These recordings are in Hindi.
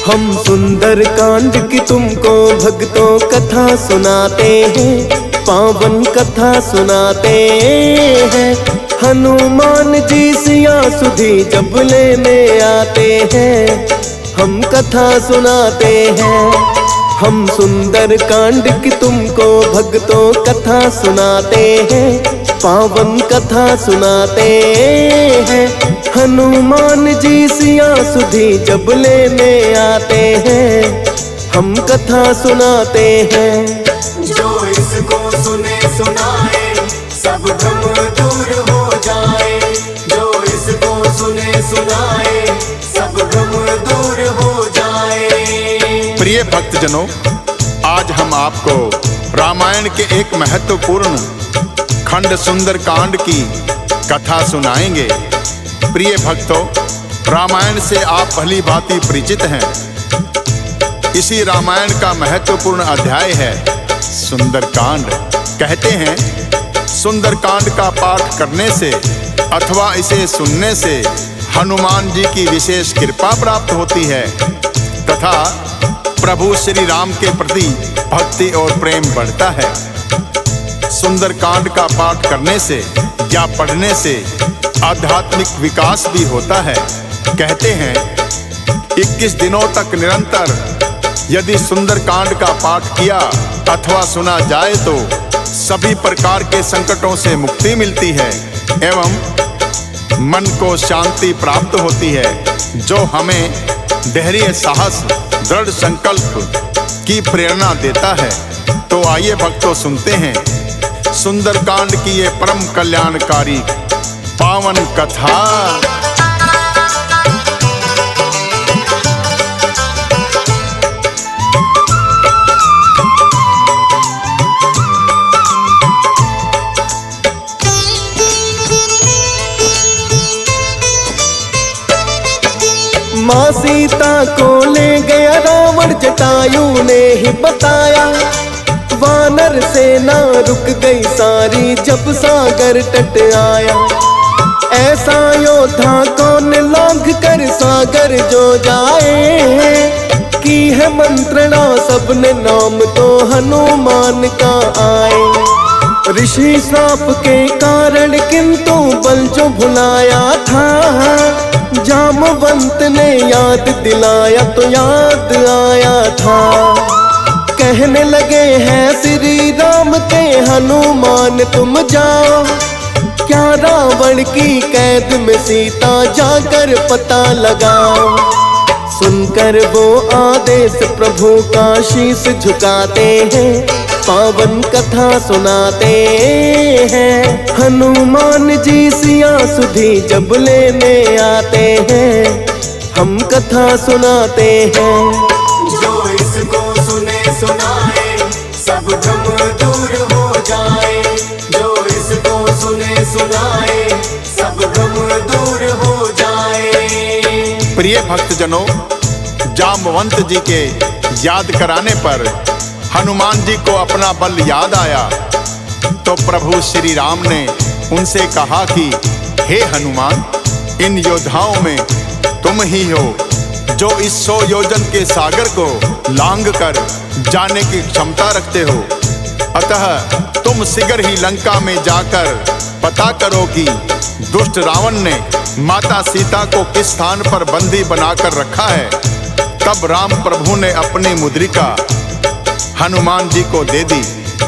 हम सुंदर कांड की तुमको भक्तों कथा सुनाते हैं, पावन कथा सुनाते हैं। हनुमान जी सिया सुधी जब लेने आते हैं, हम कथा सुनाते हैं। हम सुंदर कांड की तुमको भक्तों कथा सुनाते हैं, पावन कथा सुनाते हैं। हनुमान जी सिया सुधी जब लेने आते हैं, हम कथा सुनाते हैं। जो इसको सुने सुनाए सब भ्रम दूर हो जाए, जो इसको सुने सुनाए सब भ्रम दूर हो जाए। प्रिय भक्तजनों, आज हम आपको रामायण के एक महत्वपूर्ण खंड सुंदर कांड की कथा सुनाएंगे। प्रिय भक्तों, रामायण से आप भली भांति परिचित हैं। इसी रामायण का महत्वपूर्ण अध्याय है सुंदरकांड। कहते हैं सुंदरकांड का पाठ करने से अथवा इसे सुनने से हनुमान जी की विशेष कृपा प्राप्त होती है तथा प्रभु श्री राम के प्रति भक्ति और प्रेम बढ़ता है। सुंदरकांड का पाठ करने से या पढ़ने से आध्यात्मिक विकास भी होता है। कहते हैं 21 दिनों तक निरंतर यदि सुंदरकांड का पाठ किया अथवा सुना जाए तो सभी प्रकार के संकटों से मुक्ति मिलती है एवं मन को शांति प्राप्त होती है, जो हमें धैर्य, साहस, दृढ़ संकल्प की प्रेरणा देता है। तो आइए भक्तों सुनते हैं सुंदरकांड की ये परम कल्याणकारी पावन कथा। माँ सीता को ले गया रावण, जटायु ने ही बताया। वानर सेना रुक गई सारी जब सागर तट आया। ऐसा योद्धा कौन लांघ कर सागर जो जाए, की है मंत्रणा सबने नाम तो हनुमान का आए। ऋषि श्राप के कारण किंतु बल जो भुलाया था, जामवंत ने याद दिलाया तो याद आया था। कहने लगे हैं श्री राम के हनुमान तुम जाओ, क्या रावण की कैद में सीता जाकर पता लगाओ। सुनकर वो आदेश प्रभु का शीश झुकाते हैं, पावन कथा सुनाते हैं। हनुमान जी सिया सुधी जब लेने आते हैं, हम कथा सुनाते हैं। जो इसको सुने सुनाए सब भ्रम दूर हो जाए, जो इसको सुने सुनाए सब भ्रम दूर हो जाए। प्रिय भक्तजनों, जामवंत जी के याद कराने पर हनुमान जी को अपना बल याद आया तो प्रभु श्री राम ने उनसे कहा कि हे हनुमान, इन योद्धाओं में तुम ही हो जो इस 100 योजन के सागर को लांघ कर जाने की क्षमता रखते हो। अतः तुम शीघ्र ही लंका में जाकर पता करो कि दुष्ट रावण ने माता सीता को किस स्थान पर बंदी बनाकर रखा है। तब राम प्रभु ने अपनी मुद्रिका हनुमान जी को दे दी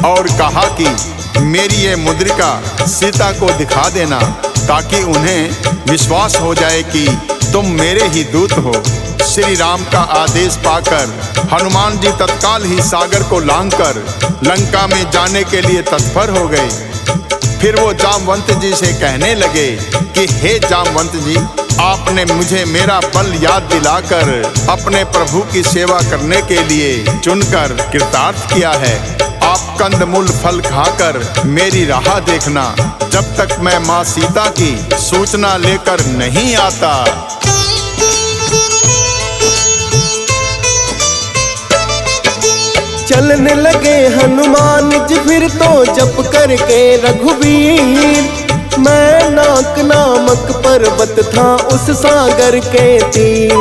और कहा कि मेरी ये मुद्रिका सीता को दिखा देना, ताकि उन्हें विश्वास हो जाए कि तुम मेरे ही दूत हो। श्री राम का आदेश पाकर हनुमान जी तत्काल ही सागर को लांघकर लंका में जाने के लिए तत्पर हो गए। फिर वो जामवंत जी से कहने लगे कि हे जामवंत जी, आपने मुझे मेरा बल याद दिलाकर अपने प्रभु की सेवा करने के लिए चुनकर कृतार्थ किया है। आप कंदमूल फल खाकर मेरी राह देखना, जब तक मैं माँ सीता की सूचना लेकर नहीं आता। चलने लगे हनुमान जी फिर तो जप करके रघुवीर। मैं नाक नामक पर्वत था उस सागर के तीर।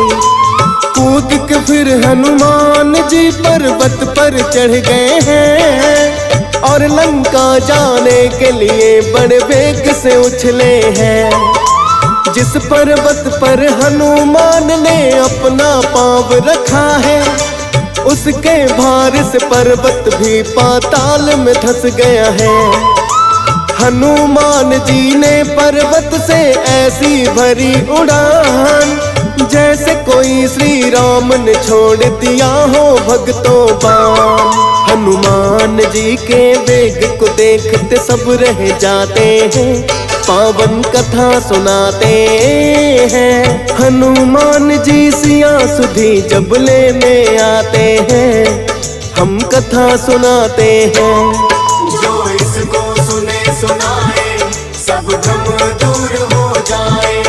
कूद के फिर हनुमान जी पर्वत पर चढ़ गए हैं और लंका जाने के लिए बड़े वेग से उछले हैं। जिस पर्वत पर हनुमान ने अपना पाँव रखा है, उसके भार से पर्वत भी पाताल में धंस गया है। हनुमान जी ने पर्वत से ऐसी भरी उड़ान, जैसे कोई श्री राम ने छोड़ दिया हो भक्तों बाण। हनुमान जी के वेग को देखते सब रह जाते हैं, पावन कथा सुनाते हैं। हनुमान जी सिया सुधी जब लेने आते हैं, हम कथा सुनाते हैं। जो इसको सुने सुनाए सब भ्रम दूर हो जाए,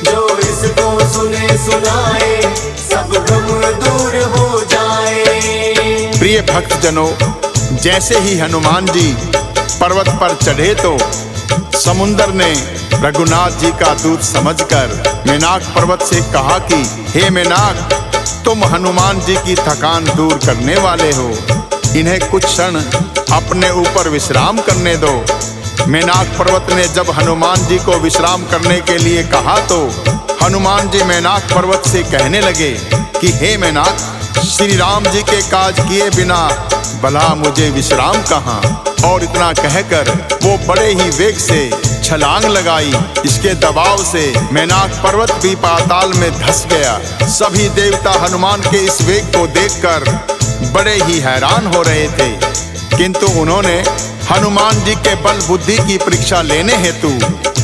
जो इसको सुने सुनाए सब भ्रम दूर हो जाए। प्रिय भक्तजनों, जैसे ही हनुमान जी पर्वत पर चढ़े तो समुंदर ने रघुनाथ जी का दूत समझकर मेनाक पर्वत से कहा कि हे मेनाक, तुम हनुमान जी की थकान दूर करने वाले हो, इन्हें कुछ क्षण अपने ऊपर विश्राम करने दो। मेनाक पर्वत ने जब हनुमान जी को विश्राम करने के लिए कहा तो हनुमान जी मेनाक पर्वत से कहने लगे कि हे मेनाक, श्री राम जी के काज किए बिना भला मुझे विश्राम कहाँ। और इतना कहकर वो बड़े ही वेग से छलांग लगाई। इसके दबाव से मेनाक पर्वत भी पाताल में धंस गया। सभी देवता हनुमान के इस वेग को देखकर बड़े ही हैरान हो रहे थे, किंतु उन्होंने हनुमान जी के बल बुद्धि की परीक्षा लेने हेतु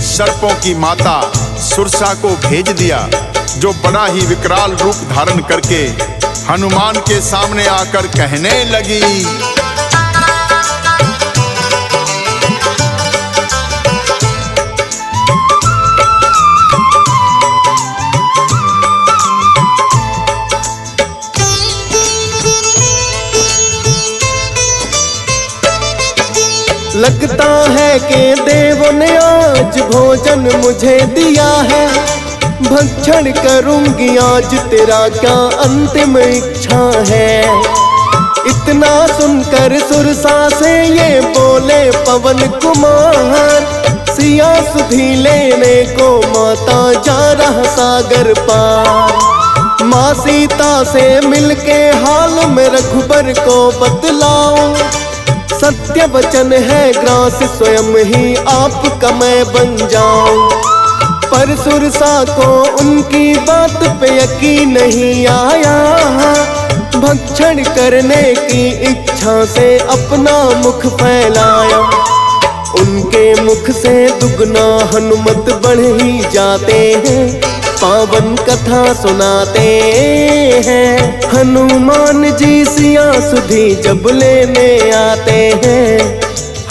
सर्पों की माता सुरसा को भेज दिया, जो बड़ा ही विकराल रूप धारण करके हनुमान के सामने आकर कहने लगी। लगता है कि देवों ने आज भोजन मुझे दिया है, भक्षण करूंगी आज तेरा क्या अंतिम इच्छा है। इतना सुनकर सुरसा से ये बोले पवन कुमार, सिया सुधी लेने को माता जा रहा सागर पार। माँ सीता से मिलके हाल में रघुबर को बतलाओ, सत्य वचन है ग्रास स्वयं ही आपका मैं बन जाऊं। पर सुरसा को उनकी बात पे यकीन नहीं आया, भक्षण करने की इच्छा से अपना मुख फैलाया। उनके मुख से दुगना हनुमत बढ़ ही जाते हैं, पावन कथा सुनाते हैं। हनुमान जी सिया सुधी जब लेने आते हैं,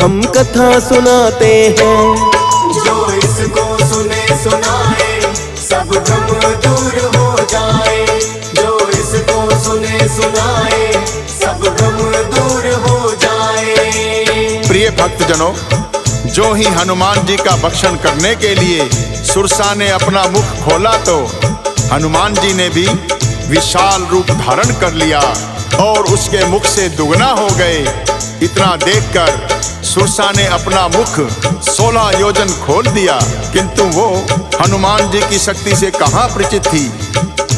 हम कथा सुनाते हैं। जो इसको सुने सुनाए सब भ्रम दूर हो जाए, जो इसको सुने सुनाए सब भ्रम दूर हो जाए। प्रिय भक्तजनों, जो ही हनुमान जी का भक्षण करने के लिए सुरसा ने अपना मुख खोला तो हनुमान जी ने भी विशाल रूप धारण कर लिया और उसके मुख से दुगना हो गए। इतना देखकर सुरसा ने अपना मुख 16 योजन खोल दिया, किंतु वो हनुमान जी की शक्ति से कहाँ परिचित थी।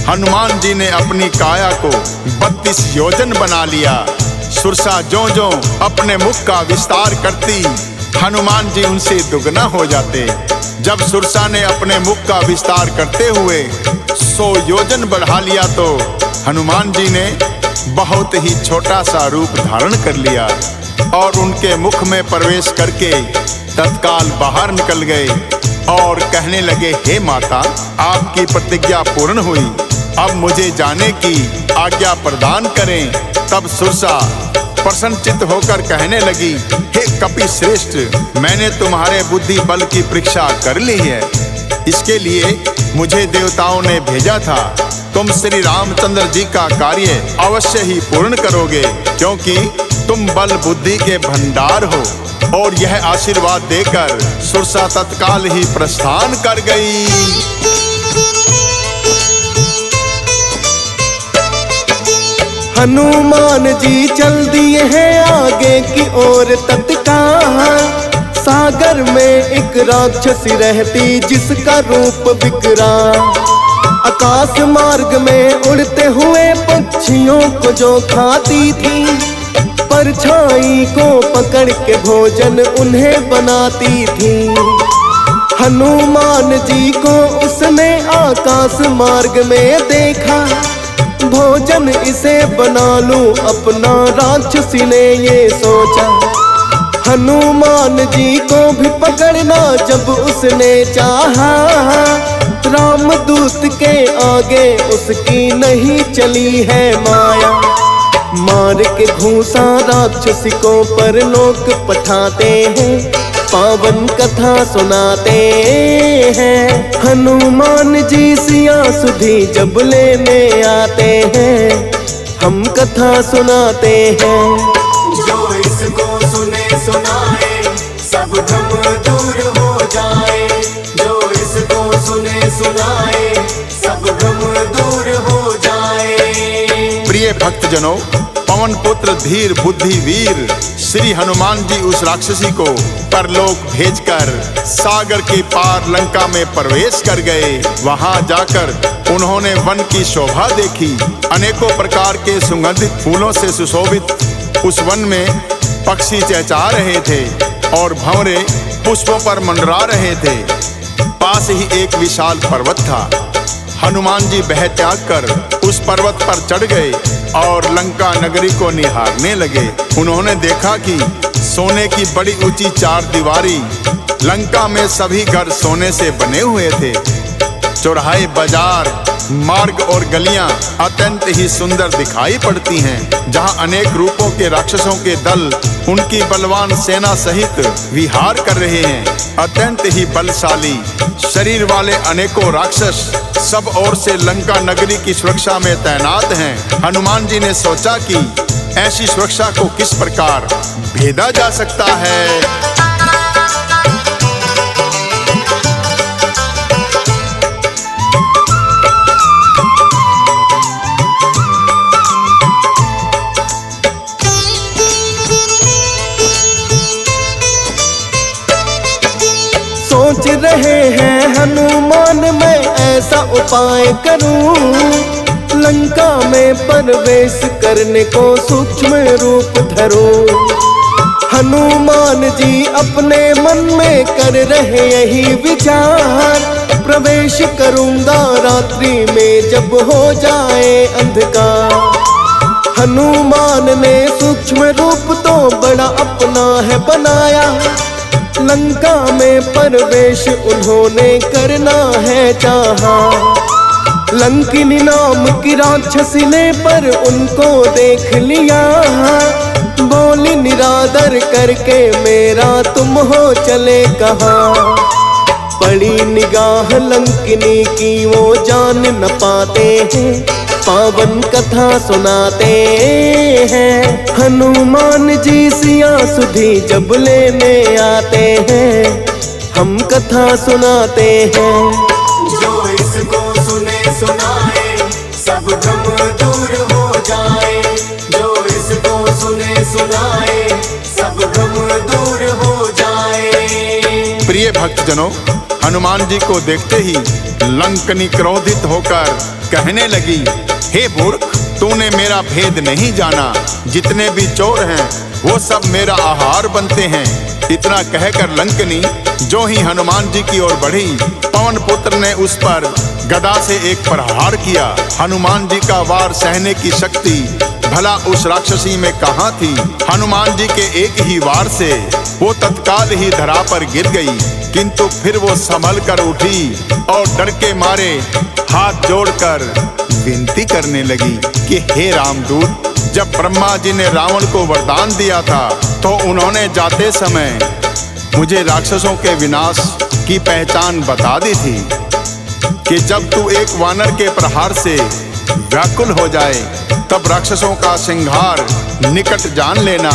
हनुमान जी ने अपनी काया को 32 योजन बना लिया। सुरसा ज्यों-ज्यों अपने मुख का विस्तार करती, हनुमान जी उनसे दुगना हो जाते। जब सुरसा ने अपने मुख का विस्तार करते हुए 100 योजन बढ़ा लिया तो हनुमान जी ने बहुत ही छोटा सा रूप धारण कर लिया और उनके मुख में प्रवेश करके तत्काल बाहर निकल गए और कहने लगे, हे माता, आपकी प्रतिज्ञा पूर्ण हुई, अब मुझे जाने की आज्ञा प्रदान करें। तब सुरसा प्रसन्नचित्त होकर कहने लगी, हे कपि श्रेष्ठ, मैंने तुम्हारे बुद्धि बल की परीक्षा कर ली है। इसके लिए मुझे देवताओं ने भेजा था। तुम श्री रामचंद्र जी का कार्य अवश्य ही पूर्ण करोगे, क्योंकि तुम बल बुद्धि के भंडार हो। और यह आशीर्वाद देकर सुरसा तत्काल ही प्रस्थान कर गई। हनुमान जी चल दिए हैं आगे की ओर तत्काल। सागर में एक राक्षसी रहती जिसका रूप विकराल। आकाश मार्ग में उड़ते हुए पक्षियों को जो खाती थी, परछाई को पकड़ के भोजन उन्हें बनाती थी। हनुमान जी को उसने आकाश मार्ग में देखा, भोजन इसे बना लूं अपना, राक्षसी ने ये सोचा। हनुमान जी को भी पकड़ना जब उसने चाहा, रामदूत के आगे उसकी नहीं चली है माया। मार के घूंसा राक्षसी को परलोक पठाते हैं, पावन कथा सुनाते हैं। हनुमान जी सिया सुधी जब लेने आते हैं, हम कथा सुनाते हैं। जो इसको सुने सुनाए सब भ्रम दूर हो जाए। जो इसको सुने सुनाए सब भ्रम दूर हो जाए। प्रिय भक्तजनों, पवन पुत्र धीर बुद्धि वीर श्री हनुमान जी उस राक्षसी को परलोक भेजकर सागर के पार लंका में प्रवेश कर गए। वहां जाकर उन्होंने वन की शोभा देखी। अनेकों प्रकार के सुगंधित फूलों से सुशोभित उस वन में पक्षी चहचहा रहे थे और भंवरे पुष्पों पर मंडरा रहे थे। पास ही एक विशाल पर्वत था। हनुमान जी बह त्याग कर उस पर्वत पर चढ़ गए और लंका नगरी को निहारने लगे। उन्होंने देखा कि सोने की बड़ी ऊंची चार दीवारी, लंका में सभी घर सोने से बने हुए थे। चौराहे, बाजार, मार्ग और गलियां अत्यंत ही सुंदर दिखाई पड़ती हैं, जहां अनेक रूपों के राक्षसों के दल उनकी बलवान सेना सहित विहार कर रहे हैं। अत्यंत ही बलशाली शरीर वाले अनेकों राक्षस सब ओर से लंका नगरी की सुरक्षा में तैनात हैं। हनुमान जी ने सोचा कि ऐसी सुरक्षा को किस प्रकार भेदा जा सकता है। सोच रहे हैं हनुमान मैं ऐसा उपाय करूं, लंका में प्रवेश करने को सूक्ष्म रूप धरूं। हनुमान जी अपने मन में कर रहे यही विचार, प्रवेश करूंगा रात्रि में जब हो जाए अंधकार। हनुमान ने सूक्ष्म रूप तो बड़ा अपना है बनाया, लंका में प्रवेश उन्होंने करना है चाहा। लंकिनी नाम की राक्षसी ने पर उनको देख लिया, बोली निरादर करके मेरा तुम हो चले कहाँ। पड़ी निगाह लंकिनी की वो जान न पाते हैं, पावन कथा सुनाते हैं। हनुमान जी सिया सुधी जब लेने आते हैं, हम कथा सुनाते हैं। जो इसको सुने सुनाए सब भ्रम दूर हो जाए। जो इसको सुने सुनाए सब भ्रम दूर हो जाए। प्रिय भक्तजनों, हनुमान जी को देखते ही लंकनी क्रोधित होकर कहने लगी, हे मूर्ख, तूने मेरा भेद नहीं जाना। जितने भी चोर हैं वो सब मेरा आहार बनते हैं। इतना कहकर लंकनी जो ही हनुमान जी की ओर बढ़ी, पवन पुत्र ने उस पर गदा से एक प्रहार किया। हनुमान जी का वार सहने की शक्ति भला उस राक्षसी में कहाँ थी। हनुमान जी के एक ही वार से वो तत्काल ही धरा पर गिर गई, किंतु फिर वो संभल कर उठी और डर के मारे हाथ जोड़कर विनती करने लगी कि हे रामदूत, जब ब्रह्मा जी ने रावण को वरदान दिया था तो उन्होंने जाते समय मुझे राक्षसों के विनाश की पहचान बता दी थी कि जब तू एक वानर के प्रहार से व्याकुल हो जाए तब राक्षसों का संहार निकट जान लेना।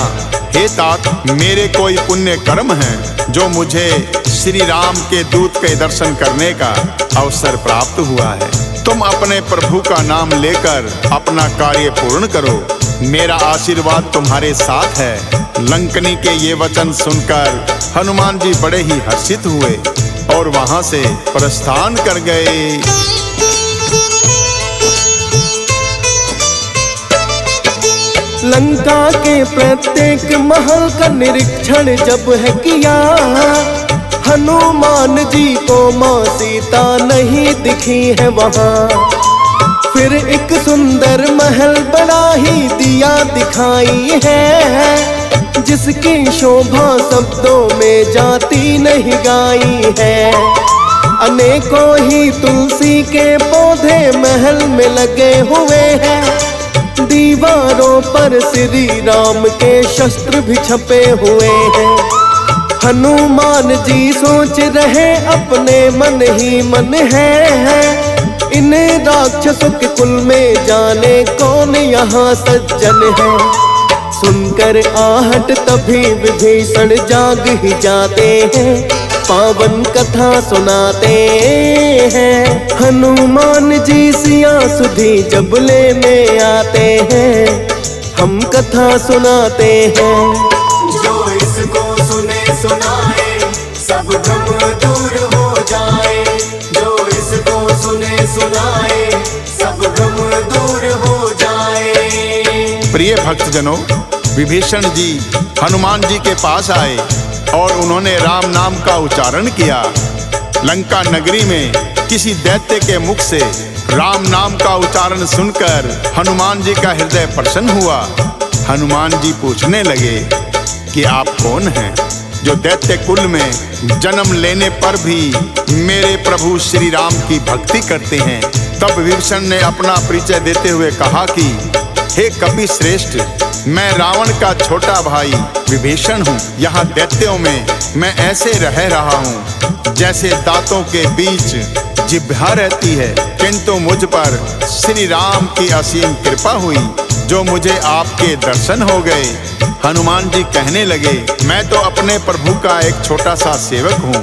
हे तात, मेरे कोई पुण्य कर्म है जो मुझे श्री राम के दूत के दर्शन करने का अवसर प्राप्त हुआ है। तुम अपने प्रभु का नाम लेकर अपना कार्य पूर्ण करो। मेरा आशीर्वाद तुम्हारे साथ है। लंकनी के ये वचन सुनकर हनुमान जी बड़े ही हर्षित हुए और वहां से प्रस्थान कर गए। लंका के प्रत्येक महल का निरीक्षण जब है किया, हनुमान जी को माँ सीता नहीं दिखी है वहाँ। फिर एक सुंदर महल बड़ा ही दिया दिखाई है, जिसकी शोभा शब्दों में जाती नहीं गाई है। अनेकों ही तुलसी के पौधे महल में लगे हुए हैं, दीवारों पर श्री राम के शस्त्र भी छपे हुए हैं। हनुमान जी सोच रहे अपने मन ही मन है, इन राक्षसों के कुल में जाने कौन यहाँ सज्जन है। सुनकर आहट तभी विभीषण जाग ही जाते हैं, पावन कथा सुनाते हैं। हनुमान जी सिया सुधी जब लेने आते हैं, हम कथा सुनाते हैं। जो इसको सुने सुनाए सब भ्रम दूर हो जाए, जो इसको सुने सुनाए सब भ्रम दूर हो जाए। प्रिय भक्तजनों, विभीषण जी हनुमान जी के पास आए और उन्होंने राम नाम का उच्चारण किया। लंका नगरी में किसी दैत्य के मुख से राम नाम का उच्चारण सुनकर हनुमान जी का हृदय प्रसन्न हुआ। हनुमान जी पूछने लगे कि आप कौन हैं, जो दैत्य कुल में जन्म लेने पर भी मेरे प्रभु श्री राम की भक्ति करते हैं। तब विभीषण ने अपना परिचय देते हुए कहा कि हे कपि श्रेष्ठ, मैं रावण का छोटा भाई विभीषण हूँ। यहाँ दैत्यों में मैं ऐसे रह रहा हूँ जैसे दांतों के बीच जिह्वा रहती है, किंतु मुझ पर श्री राम की असीम कृपा हुई, जो मुझे आपके दर्शन हो गए। हनुमान जी कहने लगे, मैं तो अपने प्रभु का एक छोटा सा सेवक हूँ,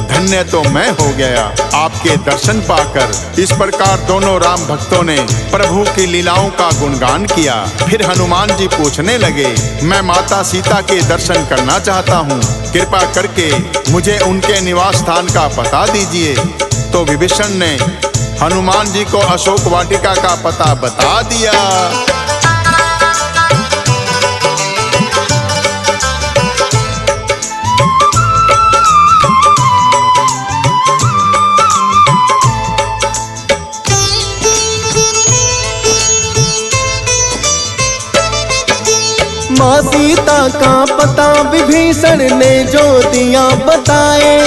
धन्य तो मैं हो गया आपके दर्शन पाकर। इस प्रकार दोनों राम भक्तों ने प्रभु की लीलाओं का गुणगान किया। फिर हनुमान जी पूछने लगे, मैं माता सीता के दर्शन करना चाहता हूँ, कृपा करके मुझे उनके निवास स्थान का पता दीजिए। तो विभीषण ने हनुमान जी को अशोक वाटिका का पता बता दिया। माँ सीता का पता विभीषण ने जो दिया बताए,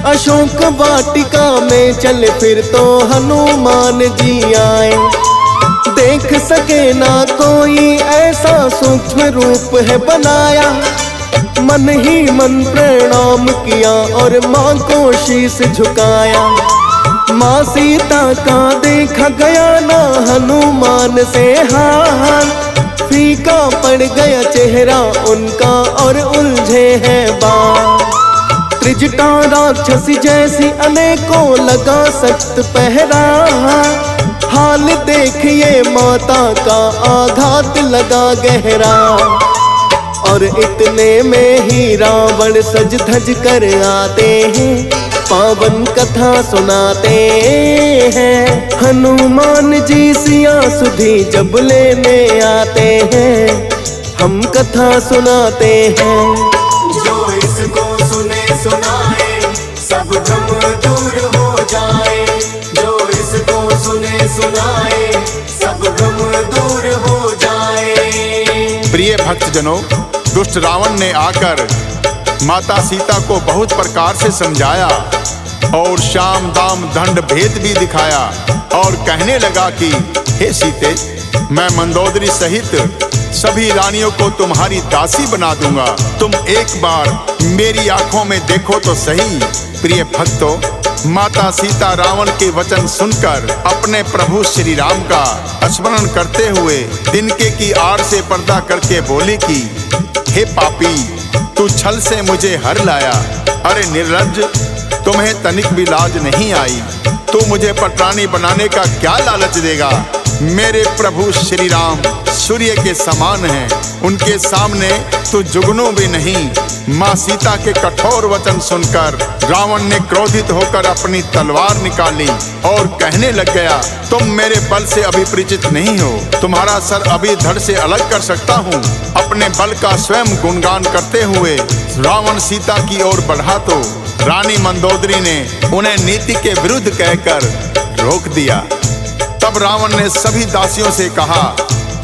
अशोक वाटिका में चल फिर तो हनुमान जी आए। देख सके ना कोई ऐसा सूक्ष्म रूप है बनाया, मन ही मन प्रणाम किया और माँ को शीश झुकाया। माँ सीता का देखा गया ना हनुमान से हाल, फीका पड़ गया चेहरा उनका और उलझे हैं बाल। त्रिजटा राक्षसी जैसी अनेकों लगा सख्त पहरा, हाल देखिए माता का आघात लगा गहरा। और इतने में ही रावण सज धज कर आते हैं, पावन कथा सुनाते हैं। हनुमान जी सिया सुधी जब लेने आते हैं, हम कथा सुनाते हैं। जो इसको सुने सुनाए सब भ्रम दूर हो जाए, जो इसको सुने सुनाए सब भ्रम दूर हो जाए। प्रिय भक्तजनों, दुष्ट रावण ने आकर माता सीता को बहुत प्रकार से समझाया और शाम दाम दंड भेद भी दिखाया और कहने लगा कि हे सीते, मैं मंदोदरी सहित सभी रानियों को तुम्हारी दासी बना दूंगा, तुम एक बार मेरी आंखों में देखो तो सही। प्रिय भक्तों, माता सीता रावण के वचन सुनकर अपने प्रभु श्री राम का स्मरण करते हुए तिनके की आड़ से पर्दा करके बोली कि हे पापी, तू छल से मुझे हर लाया। अरे निर्लज्ज, तुम्हें तनिक भी लाज नहीं आई। तू मुझे पटरानी बनाने का क्या लालच देगा? मेरे प्रभु श्री राम सूर्य के समान हैं, उनके सामने तू जुगनू भी नहीं। माँ सीता के कठोर वचन सुनकर रावण ने क्रोधित होकर अपनी तलवार निकाली और कहने लग गया, तुम मेरे बल से अभी परिचित नहीं हो, तुम्हारा सर अभी धड़ से अलग कर सकता हूँ। अपने बल का स्वयं गुणगान करते हुए रावण सीता की ओर बढ़ा तो रानी मंदोदरी ने उन्हें नीति के विरुद्ध कहकर रोक दिया। तब रावण ने सभी दासियों से कहा,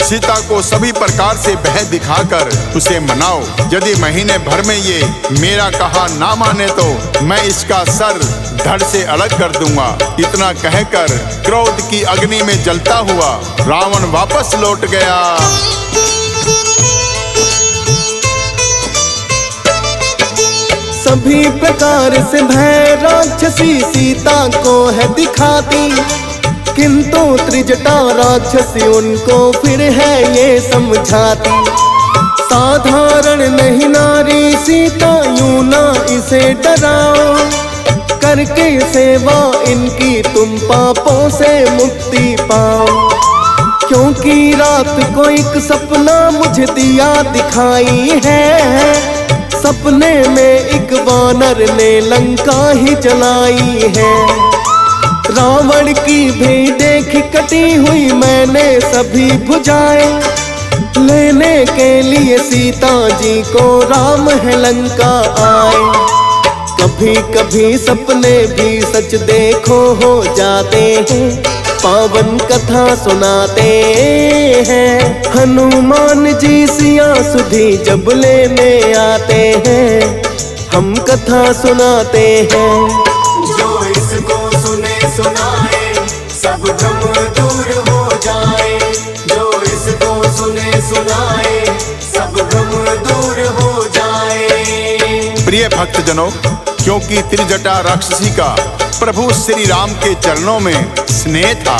सीता को सभी प्रकार से भय दिखाकर उसे मनाओ। यदि महीने भर में ये मेरा कहा ना माने तो मैं इसका सर धड़ से अलग कर दूंगा। इतना कहकर क्रोध की अग्नि में जलता हुआ रावण वापस लौट गया। सभी प्रकार से भय राक्षसी सीता को है दिखाती, किंतु त्रिजटा राक्षसी उनको फिर है ये समझाती। साधारण नहीं नारी सीता, यूं ना इसे डराओ, करके सेवा इनकी तुम पापों से मुक्ति पाओ। क्योंकि रात को एक सपना मुझे दिया दिखाई है, सपने में एक वानर ने लंका ही जलाई है। रावण की भी देख कटी हुई मैंने सभी भुजाएं, लेने के लिए सीता जी को राम है लंका आए। कभी कभी सपने भी सच देखो हो जाते हैं, पावन कथा सुनाते हैं। हनुमान जी सिया सुधी जब लेने आते हैं, हम कथा सुनाते हैं। जो इसको सुने सुनाए सब गम दूर हो जाए, जो इसको सुने सुनाए सब गम दूर हो जाए। प्रिय भक्तजनों, क्योंकि त्रिजटा राक्षसी का प्रभु श्री राम के चरणों में स्नेह था,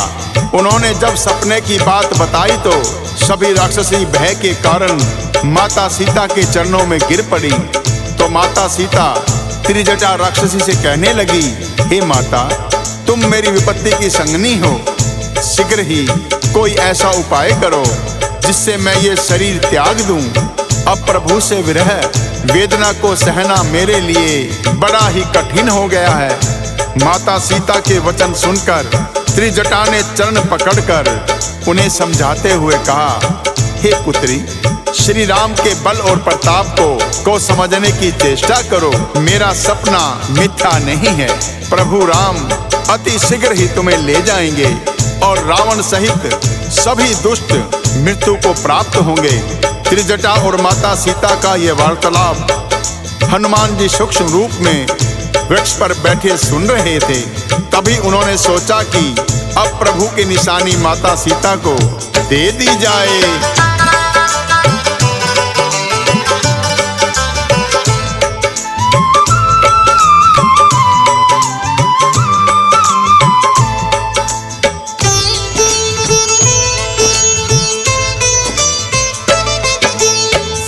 उन्होंने जब सपने की बात बताई तो सभी राक्षसी भय के कारण माता सीता के चरणों में गिर पड़ी। तो माता सीता त्रिजटा राक्षसी से कहने लगी, हे माता, तुम मेरी विपत्ति की संगनी हो, शीघ्र ही कोई ऐसा उपाय करो जिससे मैं ये शरीर त्याग दूं। अब प्रभु से विरह वेदना को सहना मेरे लिए बड़ा ही कठिन हो गया है। माता सीता के वचन सुनकर त्रिजटा ने चरण पकड़कर उन्हें समझाते हुए कहा, हे पुत्री, श्री राम के बल और प्रताप को समझने की चेष्टा करो। मेरा सपना मिथ्या नहीं है। प्रभु राम अति शीघ्र ही तुम्हें ले जाएंगे और रावण सहित सभी दुष्ट मृत्यु को प्राप्त होंगे। त्रिजटा और माता सीता का ये वार्तालाप हनुमान जी सूक्ष्म रूप में वृक्ष पर बैठे सुन रहे थे। तभी उन्होंने सोचा कि अब प्रभु की निशानी माता सीता को दे दी जाए।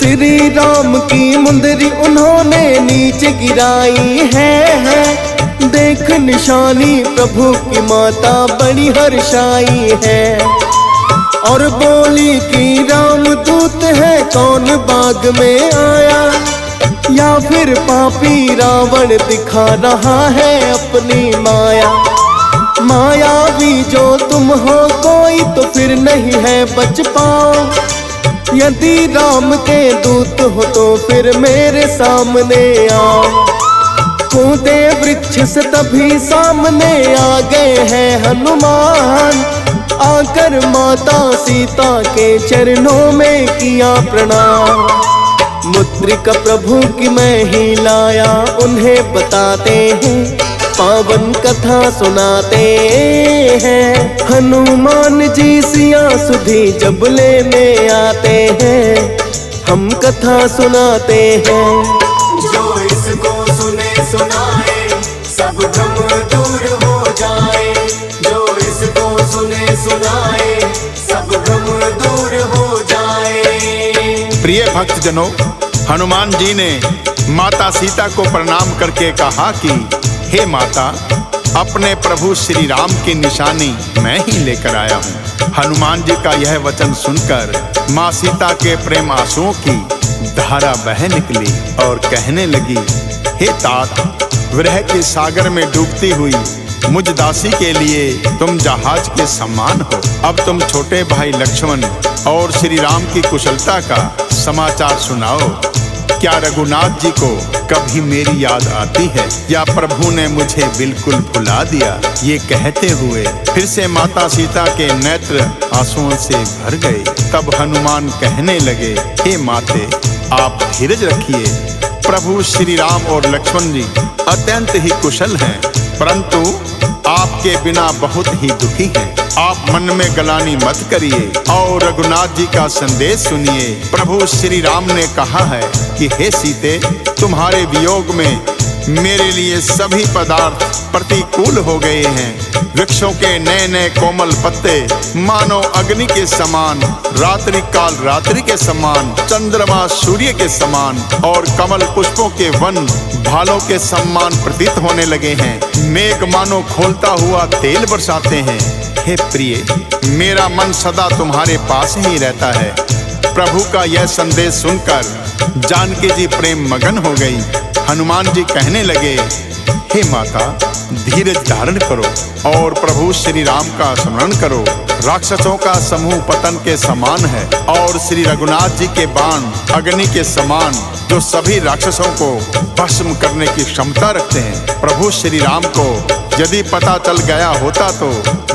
श्री राम की मुंदरी उन्होंने नीचे गिराई है, देख निशानी प्रभु की माता बड़ी हर्षाई है। और बोली कि राम दूत है, कौन बाग में आया, या फिर पापी रावण दिखा रहा है अपनी माया। मायावी जो तुम हो कोई तो फिर नहीं है बच पाओ, यदि राम के दूत हो तो फिर मेरे सामने आओ। कूदे वृक्ष से तभी सामने आ गए हैं हनुमान, आकर माता सीता के चरणों में किया प्रणाम। मुद्रिका प्रभु की मैं ही लाया, उन्हें बताते हैं, पावन कथा सुनाते हैं। हनुमान जी सिया सुधी जब लेने आते हैं, हम कथा सुनाते हैं। जो इसको सुने सुनाए सब गम दूर हो जाए, जो इसको सुने सुनाए सब गम दूर हो जाए। प्रिय भक्तजनों, हनुमान जी ने माता सीता को प्रणाम करके कहा कि हे माता, अपने प्रभु श्री राम की निशानी मैं ही लेकर आया हूँ। हनुमान जी का यह वचन सुनकर माँ सीता के प्रेम आंसुओं की धारा बह निकली और कहने लगी, हे तात, विरह के सागर में डूबती हुई मुझ दासी के लिए तुम जहाज के समान हो। अब तुम छोटे भाई लक्ष्मण और श्री राम की कुशलता का समाचार सुनाओ। क्या रघुनाथ जी को कभी मेरी याद आती है या प्रभु ने मुझे बिल्कुल भुला दिया? ये कहते हुए फिर से माता सीता के नेत्र आंसुओं से भर गए। तब हनुमान कहने लगे, हे माते, आप धीरज रखिए। प्रभु श्री राम और लक्ष्मण जी अत्यंत ही कुशल हैं, परंतु आपके बिना बहुत ही दुखी हैं। आप मन में गलानी मत करिए और रघुनाथ जी का संदेश सुनिए। प्रभु श्री राम ने कहा है कि हे सीते, तुम्हारे वियोग में मेरे लिए सभी पदार्थ प्रतिकूल हो गए हैं। वृक्षों के नए नए कोमल पत्ते मानो अग्नि के समान, रात्रि काल रात्रि के समान, चंद्रमा सूर्य के समान और कमल पुष्पों के वन भालों के समान प्रतीत होने लगे हैं। मेघ मानो खोलता हुआ तेल बरसाते हैं। हे प्रिय, मेरा मन सदा तुम्हारे पास ही रहता है। प्रभु का यह संदेश सुनकर जानकी जी प्रेम मगन हो गई। हनुमान जी कहने लगे, हे माता, धीरज धारण करो और प्रभु श्री राम का स्मरण करो। राक्षसों का समूह पतन के समान है और श्री रघुनाथ जी के बाण अग्नि के समान, जो सभी राक्षसों को भस्म करने की क्षमता रखते हैं। प्रभु श्री राम को यदि पता चल गया होता तो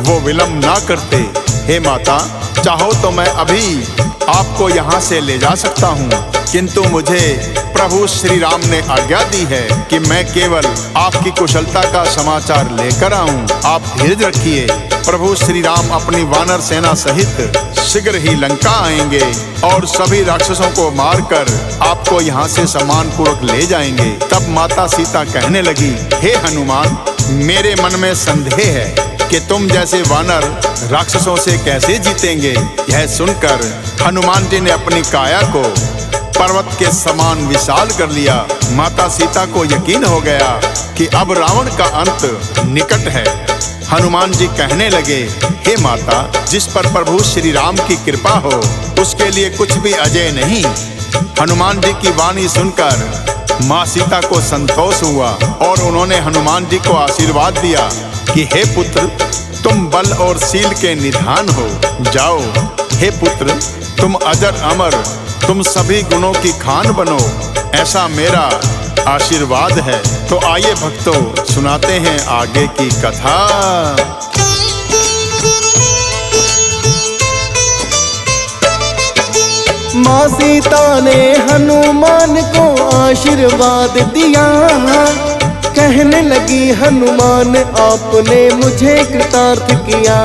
वो विलंब ना करते। हे माता, चाहो तो मैं अभी आपको यहाँ से ले जा सकता हूँ, किंतु मुझे प्रभु श्री राम ने आज्ञा दी है कि मैं केवल आपकी कुशलता का समाचार लेकर आऊं। आप धीरज रखिए। प्रभु श्री राम अपनी वानर सेना सहित शीघ्र ही लंका आएंगे और सभी राक्षसों को मारकर आपको यहाँ से सम्मान पूर्वक ले जाएंगे। तब माता सीता कहने लगी, हे हनुमान, मेरे मन में संदेह है कि तुम जैसे वानर राक्षसों से कैसे जीतेंगे। यह सुनकर हनुमान जी ने अपनी काया को पर्वत के समान विशाल कर लिया। माता सीता को यकीन हो गया कि अब रावण का अंत निकट है। हनुमान जी कहने लगे, हे माता, जिस पर प्रभु श्री राम की कृपा हो उसके लिए कुछ भी अजय नहीं। हनुमान जी की वाणी सुनकर माँ सीता को संतोष हुआ और उन्होंने हनुमान जी को आशीर्वाद दिया कि हे पुत्र, तुम बल और शील के निधान हो। जाओ हे पुत्र, तुम अजर अमर, तुम सभी गुणों की खान बनो, ऐसा मेरा आशीर्वाद है। तो आइए भक्तों, सुनाते हैं आगे की कथा। माँ सीता ने हनुमान को आशीर्वाद दिया। कहने लगी, हनुमान, आपने मुझे कृतार्थ किया।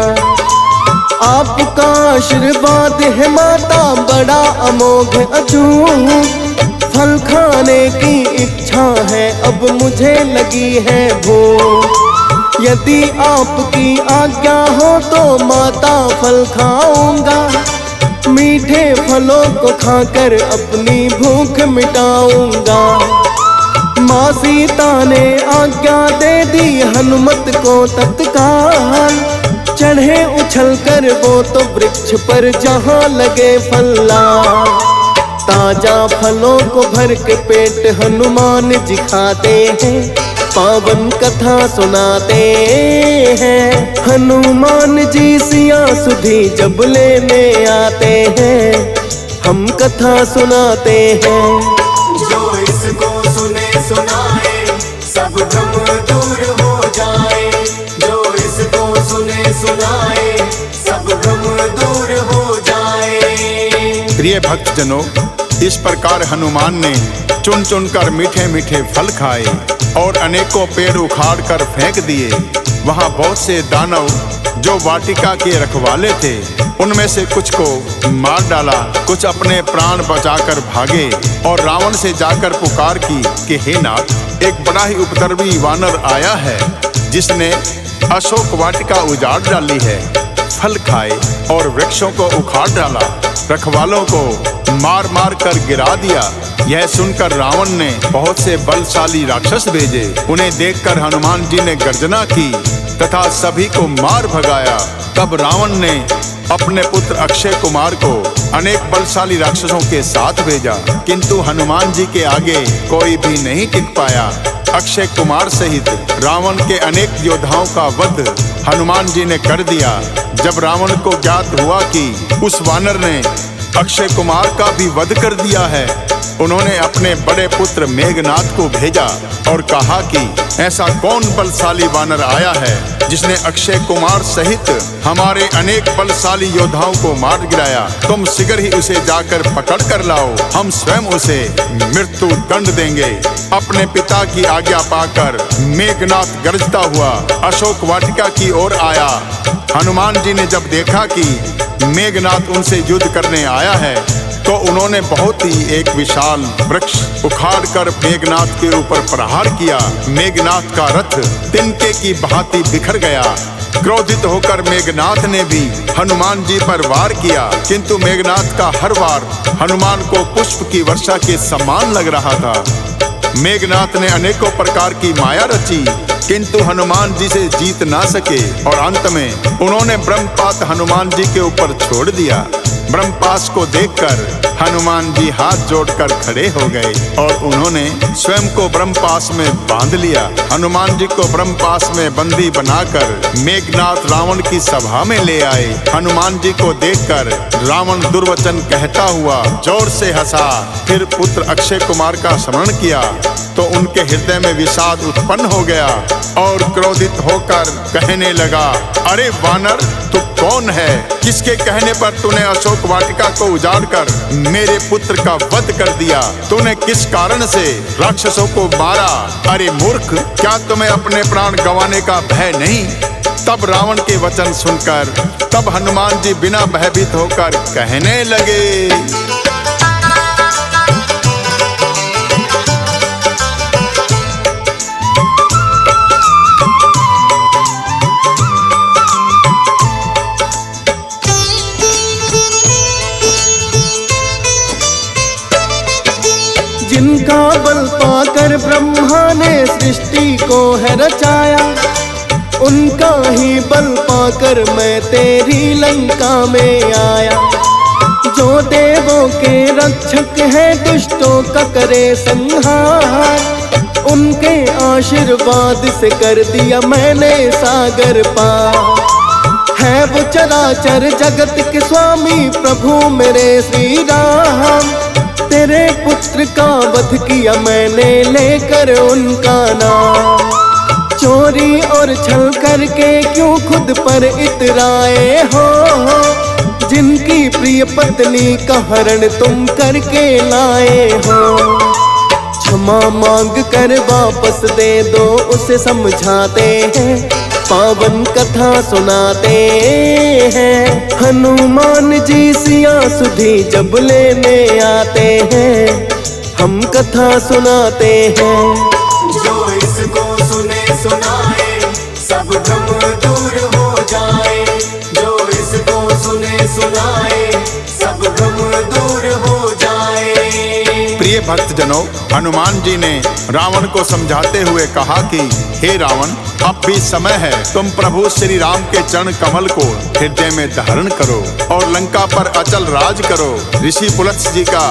आपका आशीर्वाद है माता बड़ा अमोघ अछूत। फल खाने की इच्छा है अब मुझे लगी है भूख। यदि आपकी आज्ञा हो तो माता फल खाऊंगा। मीठे फलों को खाकर अपनी भूख मिटाऊंगा। माँ सीता ने आज्ञा दे दी हनुमत को तत्काल। चढ़े उछल कर वो तो वृक्ष पर जहाँ लगे फल्ला। ताजा फलों को भर के पेट हनुमान जी खाते हैं। पावन कथा सुनाते हैं। हनुमान जी सिया सुधी जब लेने आते हैं, हम कथा सुनाते हैं। जो इसको सुने सुनाए सब गम दूर हो जाए। जो इसको सुने सुनाए सब गम दूर हो जाए। प्रिय भक्तजनों, इस प्रकार हनुमान ने चुन चुन कर मीठे मीठे फल खाए और अनेकों पेड़ उखाड़ कर फेंक दिए। वहाँ बहुत से दानव जो वाटिका के रखवाले थे, उनमें से कुछ को मार डाला, कुछ अपने प्राण बचाकर भागे और रावण से जाकर पुकार की कि हे नाथ, एक बड़ा ही उपद्रवी वानर आया है जिसने अशोक वाटिका उजाड़ डाली है। फल खाए और वृक्षों को उखाड़ डाला, रखवालों को मार मार कर गिरा दिया। यह सुनकर रावण ने बहुत से बलशाली राक्षस भेजे। उन्हें देखकर हनुमान जी ने गर्जना की तथा सभी को मार भगाया। तब रावण ने अपने पुत्र अक्षय कुमार को अनेक बलशाली राक्षसों के साथ भेजा, किंतु हनुमान जी के आगे कोई भी नहीं टिक पाया। अक्षय कुमार सहित रावण के अनेक योद्धाओं का वध हनुमान जी ने कर दिया। जब रावण को ज्ञात हुआ कि उस वानर ने अक्षय कुमार का भी वध कर दिया है, उन्होंने अपने बड़े पुत्र मेघनाद को भेजा और कहा कि ऐसा कौन बलशाली वानर आया है जिसने अक्षय कुमार सहित हमारे अनेक बलशाली योद्धाओं को मार गिराया। तुम शीघ्र ही उसे जाकर पकड़ कर लाओ, हम स्वयं उसे मृत्यु दंड देंगे। अपने पिता की आज्ञा पाकर मेघनाद गरजता हुआ अशोक वाटिका की ओर आया। हनुमान जी ने जब देखा कि मेघनाद उनसे युद्ध करने आया है, तो उन्होंने बहुत ही एक विशाल वृक्ष उखाड़कर मेघनाद के ऊपर प्रहार किया। मेघनाद का रथ तिनके की भांति बिखर गया। क्रोधित होकर मेघनाद ने भी हनुमान जी पर वार किया, किंतु मेघनाद का हर वार हनुमान को पुष्प की वर्षा के समान लग रहा था। मेघनाद ने अनेकों प्रकार की माया रची, किंतु हनुमान जी से जीत ना सके और अंत में उन्होंने ब्रह्मपात हनुमान जी के ऊपर छोड़ दिया। ब्रह्मपास को देखकर हनुमान जी हाथ जोड़कर खड़े हो गए और उन्होंने स्वयं को ब्रह्मपास में बांध लिया। हनुमान जी को ब्रह्मपास में बंदी बनाकर मेघनाद रावण की सभा में ले आए। हनुमान जी को देखकर रावण दुर्वचन कहता हुआ जोर से हंसा। फिर पुत्र अक्षय कुमार का स्मरण किया तो उनके हृदय में विषाद उत्पन्न हो गया और क्रोधित होकर कहने लगा, अरे वानर, तू कौन है? किसके कहने पर तूने अशोक वाटिका को उजाड़कर मेरे पुत्र का वध कर दिया? तूने किस कारण से राक्षसों को मारा? अरे मूर्ख, क्या तुम्हें अपने प्राण गंवाने का भय नहीं? तब रावण के वचन सुनकर तब हनुमान जी बिना भयभीत होकर कहने लगे, जिनका बल पाकर ब्रह्मा ने सृष्टि को है रचाया, उनका ही बल पाकर मैं तेरी लंका में आया। जो देवों के रक्षक है दुष्टों का करे संहार, उनके आशीर्वाद से कर दिया मैंने सागर पार। है वो चराचर जगत के स्वामी प्रभु मेरे श्री राम, तेरे पुत्र का वध किया मैंने लेकर उनका नाम। चोरी और छल करके क्यों खुद पर इतराए हो, जिनकी प्रिय पत्नी का हरण तुम करके लाए हो। क्षमा मांग कर वापस दे दो, उसे समझाते हैं, पावन कथा सुनाते हैं। हनुमान जी सिया सुधी जब लेने आते हैं, हम कथा सुनाते हैं। जो इसको सुने सुनाए सब भ्रम दूर हो जाए, जो इसको सुने सुनाए सब भ्रम दूर हो जाए। प्रिय भक्तजनों, हनुमान जी ने रावण को समझाते हुए कहा कि हे रावण, अब भी समय है, तुम प्रभु श्री राम के चरण कमल को हृदय में धारण करो और लंका पर अचल राज करो। ऋषि पुलत्स्य जी का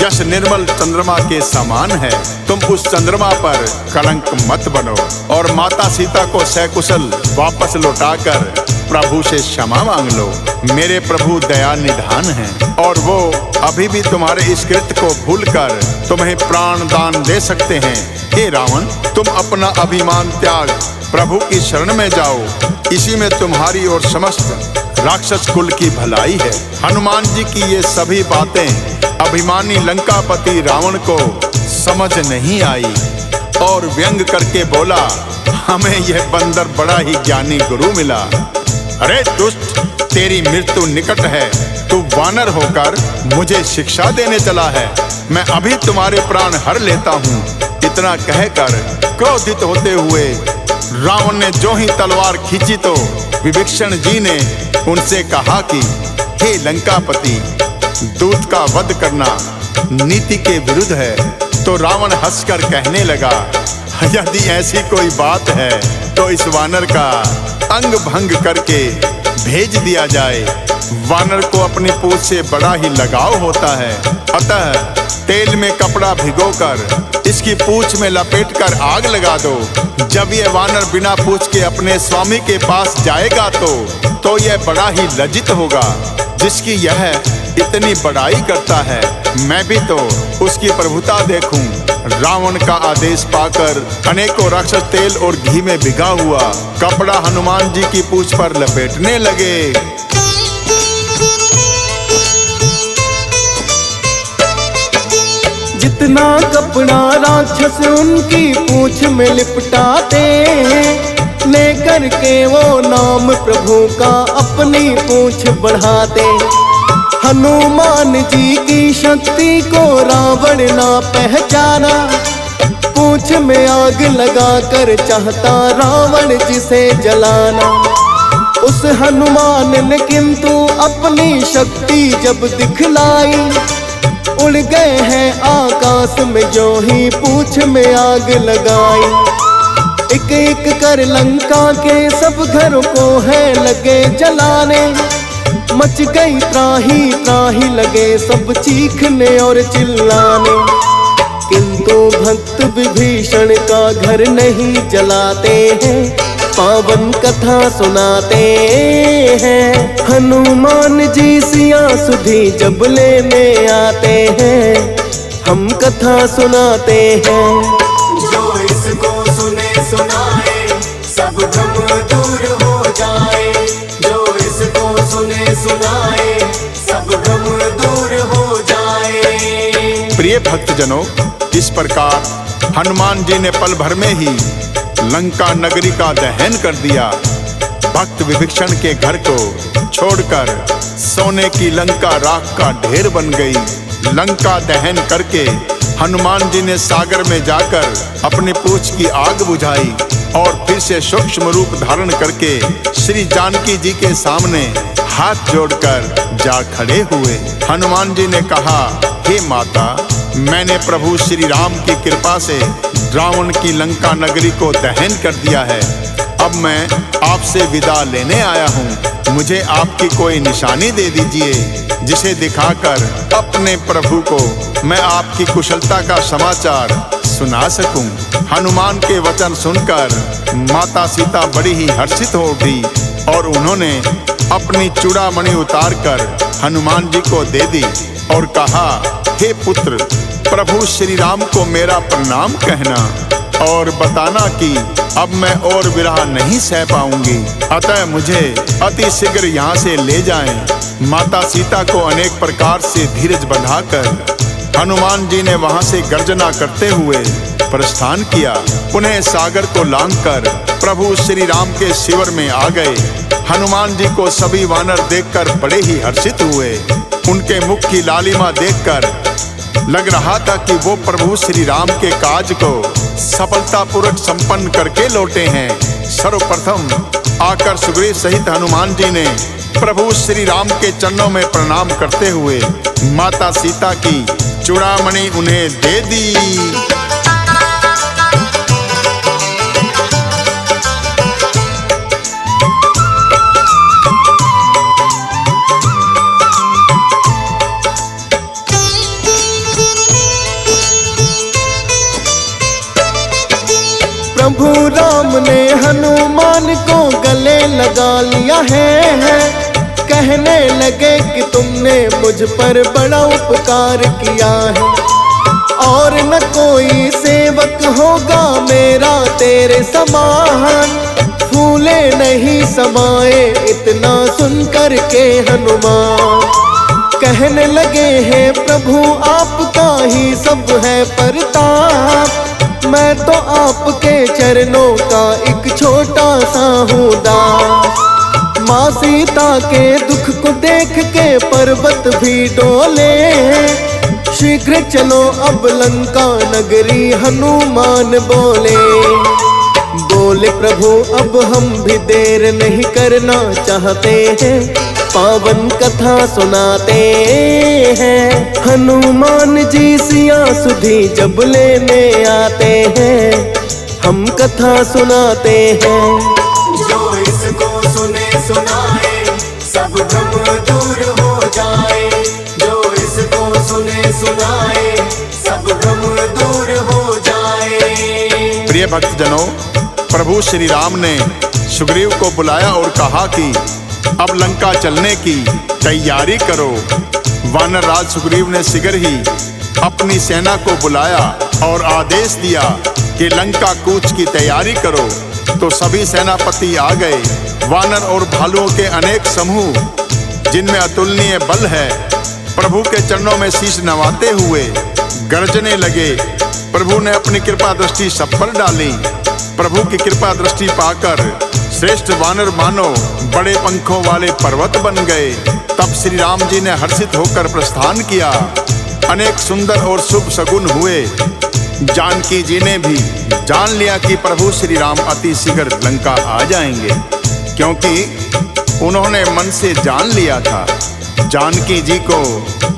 यश निर्मल चंद्रमा के समान है, तुम उस चंद्रमा पर कलंक मत बनो और माता सीता को सकुशल वापस लौटाकर प्रभु से क्षमा मांग लो। मेरे प्रभु दया निधान हैं और वो अभी भी तुम्हारे इस कृत्य को भूलकर तुम्हें प्राण दान दे सकते हैं। हे रावण, तुम अपना अभिमान त्याग प्रभु की शरण में जाओ, इसी में तुम्हारी और समस्त राक्षस कुल की भलाई है। हनुमान जी की ये सभी बातें अभिमानी लंकापति रावण को समझ नहीं आई और व्यंग करके बोला, हमें यह बंदर बड़ा ही ज्ञानी गुरु मिला। अरे दुष्ट, तेरी मृत्यु निकट है, तू वानर होकर मुझे शिक्षा देने चला है, मैं अभी तुम्हारे प्राण हर लेता हूँ। इतना कहकर क्रोधित होते हुए रावण ने जो ही तलवार खींची तो विभीषण जी ने उनसे कहा कि हे लंकापति, दूत का वध करना नीति के विरुद्ध है। तो रावण हंसकर कहने लगा, यदि ऐसी कोई बात है तो इस वानर का अंग भंग करके भेज दिया जाए। वानर को अपनी पूंछ से बड़ा ही लगाव होता है, अतः तेल में कपड़ा भिगोकर इसकी पूंछ में लपेटकर आग लगा दो। जब यह वानर बिना पूंछ के अपने स्वामी के पास जाएगा तो यह बड़ा ही लज्जित होगा, जिसकी यह इतनी बड़ाई करता है। मैं भी तो उसकी प्रभुता देखूं। रावण का आदेश पाकर अनेकों राक्षस तेल और घी में भिगा हुआ कपड़ा हनुमान जी की पूंछ पर लपेटने लगे। जितना कपड़ा राक्षस उनकी पूंछ में लिपटाते, लेकर के वो नाम प्रभु का अपनी पूंछ बढ़ाते। हनुमान जी की शक्ति को रावण ना पहचाना, पूंछ में आग लगाकर चाहता रावण जिसे जलाना। उस हनुमान ने किंतु अपनी शक्ति जब दिखलाई, उड़ गए हैं आकाश में जो ही पूंछ में आग लगाई। एक एक कर लंका के सब घरों को है लगे जलाने, मच गई त्राही त्राही लगे सब चीखने और चिल्लाने। किंतु भक्त विभीषण का घर नहीं जलाते हैं, पावन कथा सुनाते हैं। हनुमान जी सिया सुधी जब लेने आते हैं, हम कथा सुनाते हैं। जो इसको सुने सुनाए सब भ्रम दूर हो जाए। जो इसको सुने सुनाए सब भ्रम दूर हो जाए। प्रिय भक्तजनों, इस प्रकार हनुमान जी ने पल भर में ही लंका नगरी का दहन कर दिया। भक्त विभीषण के घर को छोड़कर सोने की लंका राख का ढेर बन गई। लंका दहन करके हनुमान जी ने सागर में जाकर अपनी पूंछ की आग बुझाई और फिर से सूक्ष्म रूप धारण करके श्री जानकी जी के सामने हाथ जोड़कर जा खड़े हुए। हनुमान जी ने कहा, हे माता, मैंने प्रभु श्री राम की कृपा से रावण की लंका नगरी को दहन कर दिया है। अब मैं आपसे विदा लेने आया हूँ। मुझे आपकी कोई निशानी दे दीजिए, जिसे दिखाकर अपने प्रभु को मैं आपकी कुशलता का समाचार सुना सकूं। हनुमान के वचन सुनकर माता सीता बड़ी ही हर्षित हो उठी और उन्होंने अपनी चूड़ामणि उतारकर हनुमान जी को दे दी और कहा, हे पुत्र, प्रभु श्री राम को मेरा प्रणाम कहना और बताना कि अब मैं और विरह नहीं सह पाऊंगी, अतः मुझे अति शीघ्र यहाँ से ले जाएं। माता सीता को अनेक प्रकार से धीरज बंधाकर हनुमान जी ने वहां से गर्जना करते हुए प्रस्थान किया। पुनः सागर को लांघकर प्रभु श्री राम के शिविर में आ गए। हनुमान जी को सभी वानर देखकर बड़े ही हर्षित हुए। उनके मुख की लालिमा देखकर लग रहा था कि वो प्रभु श्री राम के काज को सफलतापूर्वक संपन्न करके लौटे हैं। सर्वप्रथम आकर सुग्रीव सहित हनुमान जी ने प्रभु श्री राम के चरणों में प्रणाम करते हुए माता सीता की चूड़ामणि उन्हें दे दी। प्रभु राम ने हनुमान को गले लगा लिया है, कहने लगे कि तुमने मुझ पर बड़ा उपकार किया है और न कोई सेवक होगा मेरा तेरे समान। फूले नहीं समाए इतना सुनकर के हनुमान, कहने लगे हैं प्रभु आपका ही सब है परताप। मैं तो आपके चरणों का एक छोटा सा हूँ दास। माँ सीता के दुख को देख के पर्वत भी डोले, शीघ्र चलो अब लंका नगरी हनुमान बोले। बोले प्रभु अब हम भी देर नहीं करना चाहते हैं, पावन कथा सुनाते हैं। हनुमान जी सिया सुधी जब लेने आते हैं, हम कथा सुनाते हैं। जो इसको सुने सुनाए सब भ्रम दूर हो जाए, जो इसको सुने सुनाए सब भ्रम दूर हो जाए। प्रिय भक्तजनों, प्रभु श्री राम ने सुग्रीव को बुलाया और कहा कि अब लंका चलने की तैयारी करो। वानर राज सुग्रीव ने शीघ्र ही अपनी सेना को बुलाया और आदेश दिया कि लंका कूच की तैयारी करो। तो सभी सेनापति आ गए। वानर और भालुओं के अनेक समूह जिनमें अतुलनीय बल है, प्रभु के चरणों में शीश नवाते हुए गरजने लगे। प्रभु ने अपनी कृपा दृष्टि सब पर डाली। प्रभु की कृपा दृष्टि पाकर श्रेष्ठ वानर मानो बड़े पंखों वाले पर्वत बन गए। तब श्री राम जी ने हर्षित होकर प्रस्थान किया। अनेक सुंदर और शुभ शगुन हुए। जानकी जी ने भी जान लिया कि प्रभु श्री राम अति शीघ्र लंका आ जाएंगे, क्योंकि उन्होंने मन से जान लिया था। जानकी जी को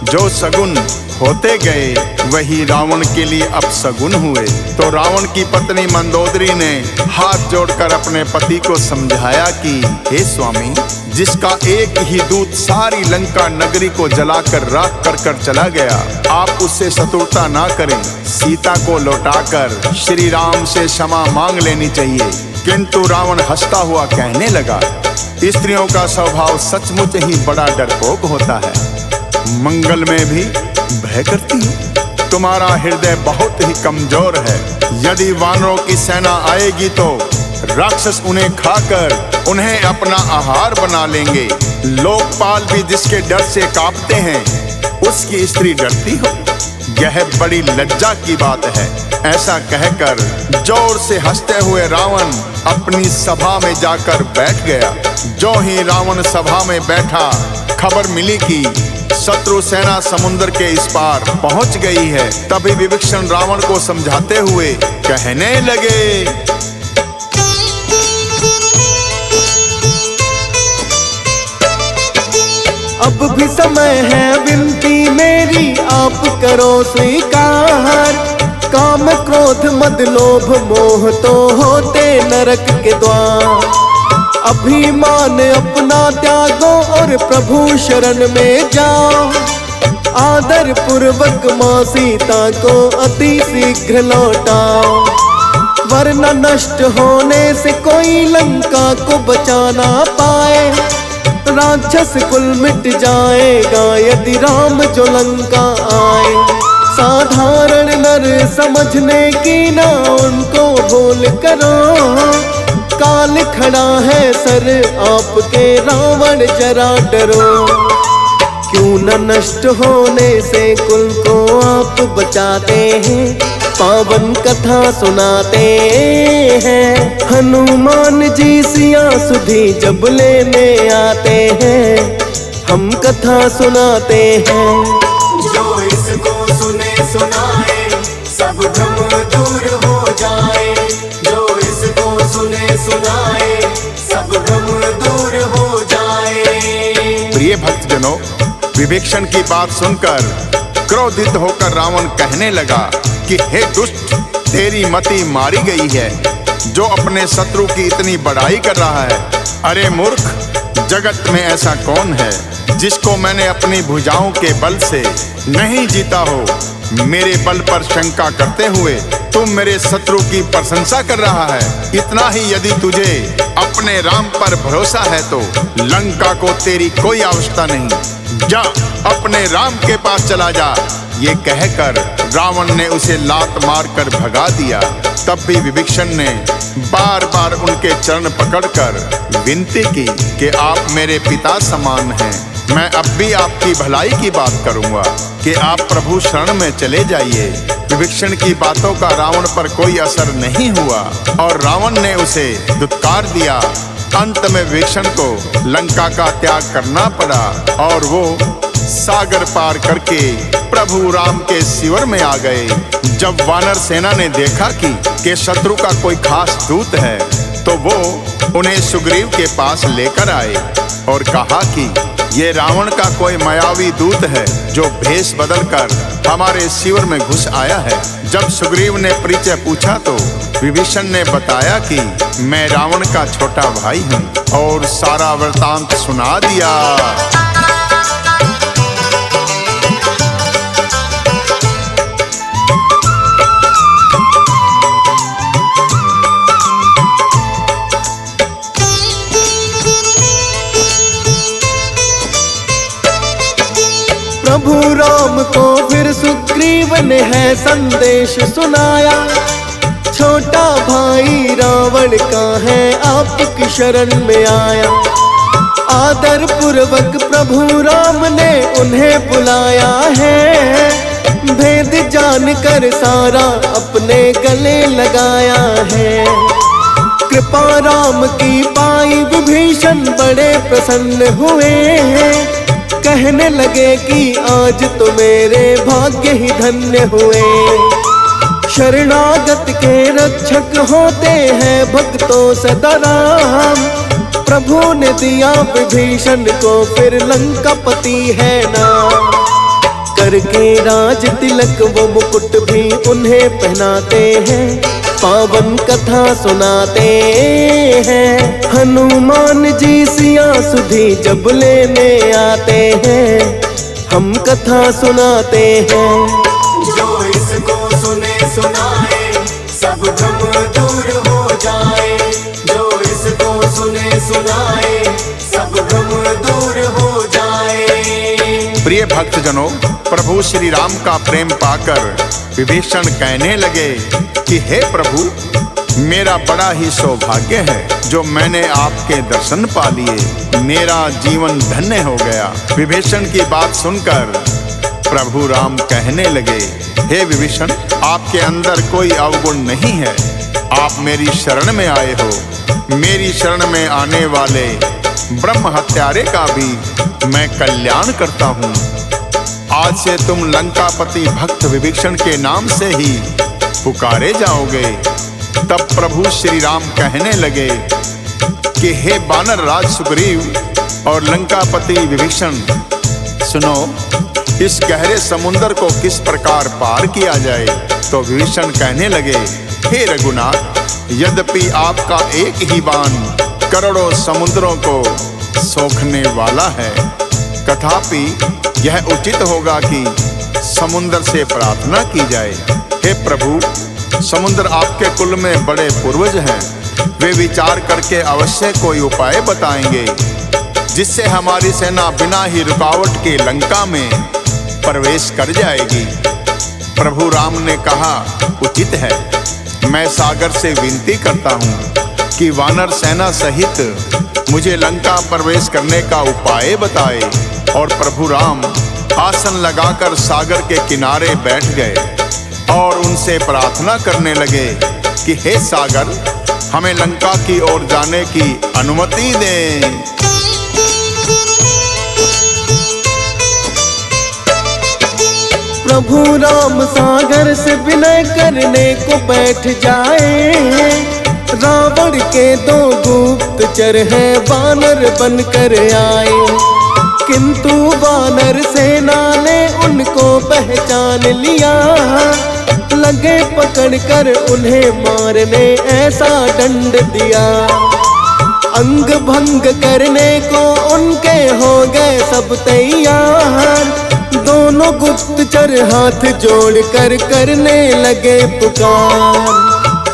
जो शगुन होते गए वही रावण के लिए अपशगुन हुए। तो रावण की पत्नी मंदोदरी ने हाथ जोड़कर अपने पति को समझाया कि हे स्वामी, जिसका एक ही दूत सारी लंका नगरी को जलाकर राख कर चला गया, आप उससे शत्रुता ना करें। सीता को लौटाकर श्री राम से क्षमा मांग लेनी चाहिए। किंतु रावण हंसता हुआ कहने लगा, स्त्रियों का स्वभाव सचमुच ही बड़ा डरपोक होता है, मंगल में भी भय करती हूँ। तुम्हारा हृदय बहुत ही कमजोर है। यदि वानरों की सेना आएगी तो राक्षस उन्हें खाकर उन्हें अपना आहार बना लेंगे। लोकपाल भी जिसके डर से कांपते हैं, उसकी स्त्री डरती हो, यह बड़ी लज्जा की बात है। ऐसा कहकर जोर से हंसते हुए रावण अपनी सभा में जाकर बैठ गया। जो ही रावण सभा में बैठा, खबर मिली कि शत्रु सेना समुद्र के इस पार पहुंच गई है। तभी विभीषण रावण को समझाते हुए कहने लगे, अब भी समय है विनती मेरी आप करो स्वीकार। काम क्रोध मद लोभ मोह तो होते नरक के द्वार। अभिमान अपना त्यागो और प्रभु शरण में जाओ। आदर पूर्वक माँ सीता को अति शीघ्र लौटाओ, वरना नष्ट होने से कोई लंका को बचा ना पाए। राक्षस कुल मिट जाएगा यदि राम जो लंका आए। साधारण नर समझने की ना उनको भूल करो। काल खड़ा है सर आपके रावण जरा डरो। क्यों न नष्ट होने से कुल को आप बचाते हैं, पावन कथा सुनाते हैं। हनुमान जी सिया सुधी जब लेने आते हैं, हम कथा सुनाते हैं। जो इसको सुने सुनाए सब भ्रम दूर हो जाए, जो इसको सुने सुनाए सब भ्रम दूर हो जाए। प्रिय भक्तजनों, विभीषण की बात सुनकर क्रोधित होकर रावण कहने लगा कि हे दुष्ट, तेरी मति मारी गई है, जो अपने शत्रु की इतनी बड़ाई कर रहा है। अरे मूर्ख, जगत में ऐसा कौन है जिसको मैंने अपनी भुजाओं के बल से नहीं जीता हो। मेरे बल पर शंका करते हुए तुम मेरे शत्रु की प्रशंसा कर रहा है। इतना ही यदि तुझे अपने राम पर भरोसा है तो लंका को तेरी कोई आवश्यकता नहीं। जा, अपने राम के पास चला जा। ये कहकर रावण ने उसे लात मारकर भगा दिया। तब भी विभीषण ने बार बार उनके चरण पकड़कर विनती की कि आप मेरे पिता समान हैं। मैं अब भी आपकी भलाई की बात करूंगा कि आप प्रभु शरण में चले जाइए। विभीषण की बातों का रावण पर कोई असर नहीं हुआ और रावण ने उसे धुतकार दिया। अंत में विभीषण को लंका का त्याग करना पड़ा और वो सागर पार करके प्रभु राम के शिविर में आ गए। जब वानर सेना ने देखा कि शत्रु का कोई खास दूत है, तो वो उन्हें सुग्रीव के पास लेकर आए और कहा कि ये रावण का कोई मायावी दूत है जो भेष बदलकर हमारे शिविर में घुस आया है। जब सुग्रीव ने परिचय पूछा तो विभीषण ने बताया कि मैं रावण का छोटा भाई हूँ और सारा वृतांत सुना दिया। प्रभु राम को फिर सुग्रीव ने है संदेश सुनाया, छोटा भाई रावण का है आपकी शरण में आया। आदर पूर्वक प्रभु राम ने उन्हें बुलाया है, भेद जानकर सारा अपने गले लगाया है। कृपा राम की पाई विभीषण बड़े प्रसन्न हुए हैं, कहने लगे कि आज तो मेरे भाग्य ही धन्य हुए। शरणागत के रक्षक होते हैं भक्तों सदा राम, प्रभु ने दिया विभीषण को फिर लंकापति है नाम। करके राज तिलक वो मुकुट भी उन्हें पहनाते हैं, पावन कथा सुनाते हैं। हनुमान जी सिया सुधी जब लेने आते हैं, हम कथा सुनाते हैं। जो इसको सुने सुनाए सब भ्रम दूर हो जाए, जो इसको सुने सुनाए सब भ्रम दूर हो जाए। प्रिय भक्तजनों, प्रभु श्री राम का प्रेम पाकर विभीषण कहने लगे कि हे प्रभु, मेरा बड़ा ही सौभाग्य है जो मैंने आपके दर्शन पा लिए, मेरा जीवन धन्य हो गया। विभीषण की बात सुनकर प्रभु राम कहने लगे, हे विभीषण, आपके अंदर कोई अवगुण नहीं है, आप मेरी शरण में आए हो। मेरी शरण में आने वाले ब्रह्म हत्यारे का भी मैं कल्याण करता हूँ। आज से तुम लंकापति भक्त विभीषण के नाम से ही पुकारे जाओगे। तब प्रभु श्री राम कहने लगे कि हे बानर राज सुग्रीव और लंकापति विभीषण, सुनो, इस गहरे समुद्र को किस प्रकार पार किया जाए। तो विभीषण कहने लगे, हे रघुनाथ, यद्यपि आपका एक ही बाण करोड़ों समुद्रों को सोखने वाला है, तथापि यह उचित होगा कि समुद्र से प्रार्थना की जाए। हे प्रभु, समुद्र आपके कुल में बड़े पूर्वज हैं, वे विचार करके अवश्य कोई उपाय बताएंगे जिससे हमारी सेना बिना ही रुकावट के लंका में प्रवेश कर जाएगी। प्रभु राम ने कहा, उचित है, मैं सागर से विनती करता हूँ कि वानर सेना सहित मुझे लंका प्रवेश करने का उपाय बताए। और प्रभु राम आसन लगाकर सागर के किनारे बैठ गए और उनसे प्रार्थना करने लगे कि हे सागर, हमें लंका की ओर जाने की अनुमति दें। प्रभु राम सागर से विनय करने को बैठ जाए, रावण के दो गुप्तचर हैं वानर बनकर आए। किंतु वानर सेना ने उनको पहचान लिया, लगे पकड़कर उन्हें मारने ऐसा दंड दिया। अंग भंग करने को उनके हो गए सब तैयार, दोनों गुप्तचर हाथ जोड़कर करने लगे पुकार।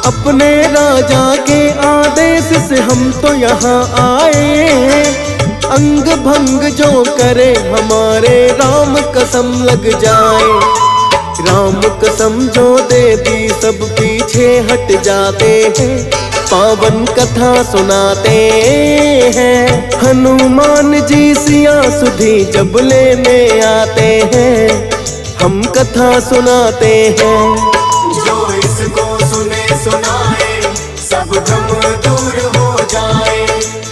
अपने राजा के आदेश से हम तो यहाँ आए, अंग भंग जो करे हमारे राम कसम लग जाए। राम कसम जो दे दी सब पीछे हट जाते हैं, पावन कथा सुनाते हैं। हनुमान जी सिया सुधी जब लेने आते हैं, हम कथा सुनाते हैं। जो इसको सुने सुनाए सब भ्रम दूर हो जाए,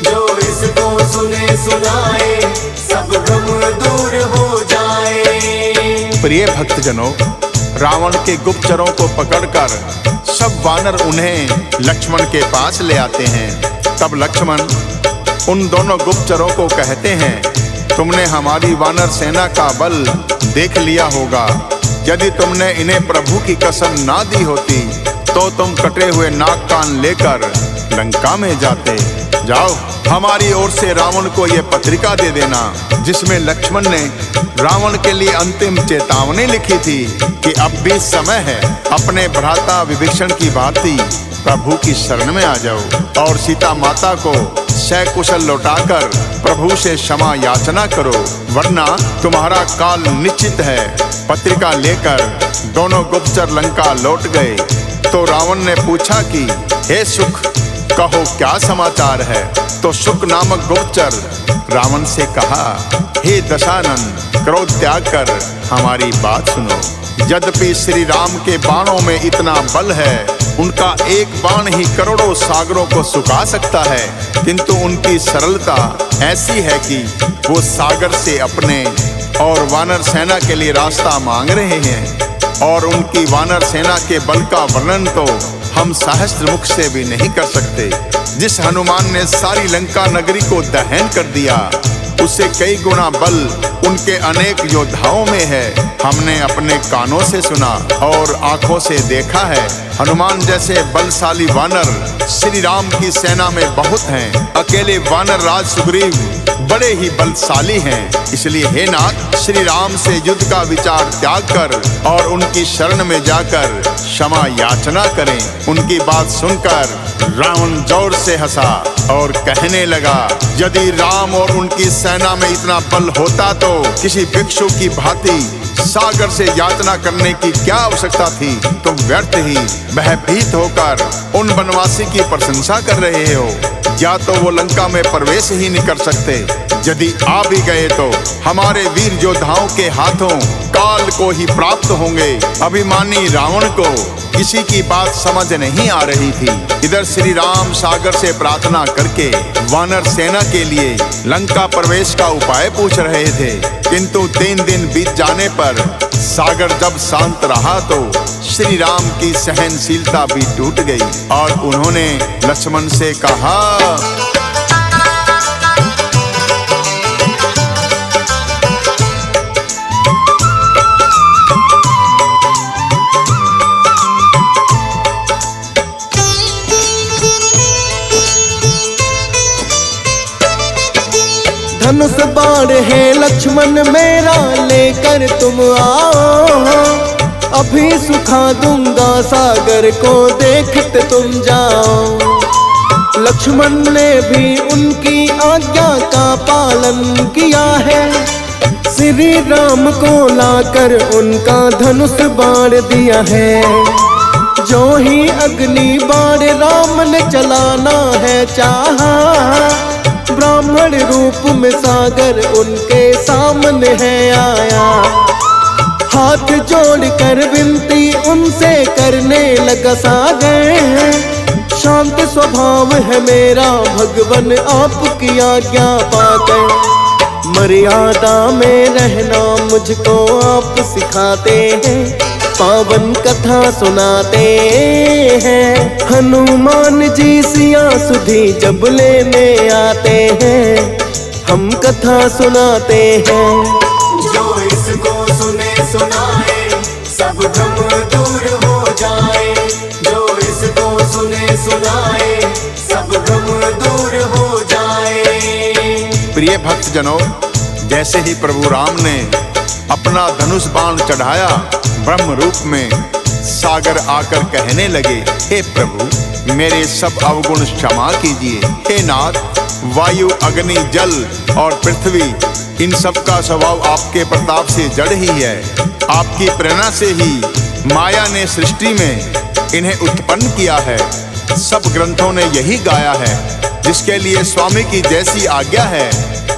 जो इसको सुने सुनाए सब भ्रम दूर हो जाए। प्रिय भक्तजनों, रावण के गुप्तचरों को पकड़कर सब वानर उन्हें लक्ष्मण के पास ले आते हैं। तब लक्ष्मण उन दोनों गुप्तचरों को कहते हैं, तुमने हमारी वानर सेना का बल देख लिया होगा। यदि तुमने इन्हें प्रभु की कसम ना दी होती तो तुम कटे हुए नाक कान लेकर लंका में जाते। जाओ, हमारी ओर से रावण को यह पत्रिका दे देना, जिसमें लक्ष्मण ने रावण के लिए अंतिम चेतावनी लिखी थी कि अब भी समय है, अपने भ्राता विभीषण की भांति प्रभु की शरण में आ जाओ और सीता माता को सकुशल लौटाकर प्रभु से क्षमा याचना करो, वरना तुम्हारा काल निश्चित है। पत्रिका लेकर दोनों गुप्तचर लंका लौट गए तो रावण ने पूछा कि हे सुख, कहो क्या समाचार है। तो सुक नामक गुप्तचर रावण से कहा, हे दशानन, क्रोध त्याग कर हमारी बात सुनो। यद्यपि श्री राम के बाणों में इतना बल है, उनका एक बाण ही करोड़ों सागरों को सुखा सकता है, किंतु उनकी सरलता ऐसी है कि वो सागर से अपने और वानर सेना के लिए रास्ता मांग रहे हैं। और उनकी वानर सेना के बल का वर्णन तो हम सहस्त्र मुख से भी नहीं कर सकते। जिस हनुमान ने सारी लंका नगरी को दहन कर दिया, उससे कई गुना बल उनके अनेक योद्धाओं में है। हमने अपने कानों से सुना और आंखों से देखा है। हनुमान जैसे बलशाली वानर श्री राम की सेना में बहुत हैं। अकेले वानर राज सुग्रीव बड़े ही बलशाली हैं। इसलिए हे नाथ, श्री राम से युद्ध का विचार त्याग कर और उनकी शरण में जाकर क्षमा याचना करें। उनकी बात सुनकर रावण जोर से हंसा और कहने लगा, यदि राम और उनकी सेना में इतना बल होता तो किसी भिक्षु की भांति सागर से याचना करने की क्या आवश्यकता थी। तुम व्यर्थ ही भयभीत होकर उन वनवासी की प्रशंसा कर रहे हो। या तो वो लंका में प्रवेश ही नहीं कर सकते, यदि आ भी गए तो हमारे वीर योद्धाओं के हाथों काल को ही प्राप्त होंगे। अभिमानी रावण को किसी की बात समझ नहीं आ रही थी। इधर श्री राम सागर से प्रार्थना करके वानर सेना के लिए लंका प्रवेश का उपाय पूछ रहे थे, किंतु 3 दिन बीत जाने पर सागर जब शांत रहा तो श्री राम की सहनशीलता भी टूट गई और उन्होंने लक्ष्मण से कहा, धनुष बाण है लक्ष्मण मेरा, लेकर तुम आओ। अभी सुखा दूंगा सागर को, देखते तुम जाओ। लक्ष्मण ने भी उनकी आज्ञा का पालन किया है। श्री राम को लाकर उनका धनुष बाण दिया है। जो ही अग्नि बाण राम ने चलाना है चाहा, ब्राह्मण रूप में सागर उनके सामने है आया। हाथ जोड़कर विनती उनसे करने लगा सागर, शांत स्वभाव है मेरा भगवन आपकी आज्ञा पाकर। मर्यादा में रहना मुझको आप सिखाते हैं, पावन कथा सुनाते हैं। हनुमान जी सिया सुधी जब लेने आते हैं, हम कथा सुनाते हैं। जो इसको सुने सुनाए सब भ्रम दूर हो जाए। जो इसको सुने सुनाए सब भ्रम दूर हो जाए। प्रिय भक्तजनों, जैसे ही प्रभु राम ने अपना धनुष बाण चढ़ाया, ब्रह्म रूप में सागर आकर कहने लगे, हे प्रभु मेरे सब अवगुण क्षमा कीजिए। हे नाथ, वायु, अग्नि, जल और पृथ्वी, इन सब का स्वभाव आपके प्रताप से जड़ ही है। आपकी प्रेरणा से ही माया ने सृष्टि में इन्हें उत्पन्न किया है। सब ग्रंथों ने यही गाया है। जिसके लिए स्वामी की जैसी आज्ञा है,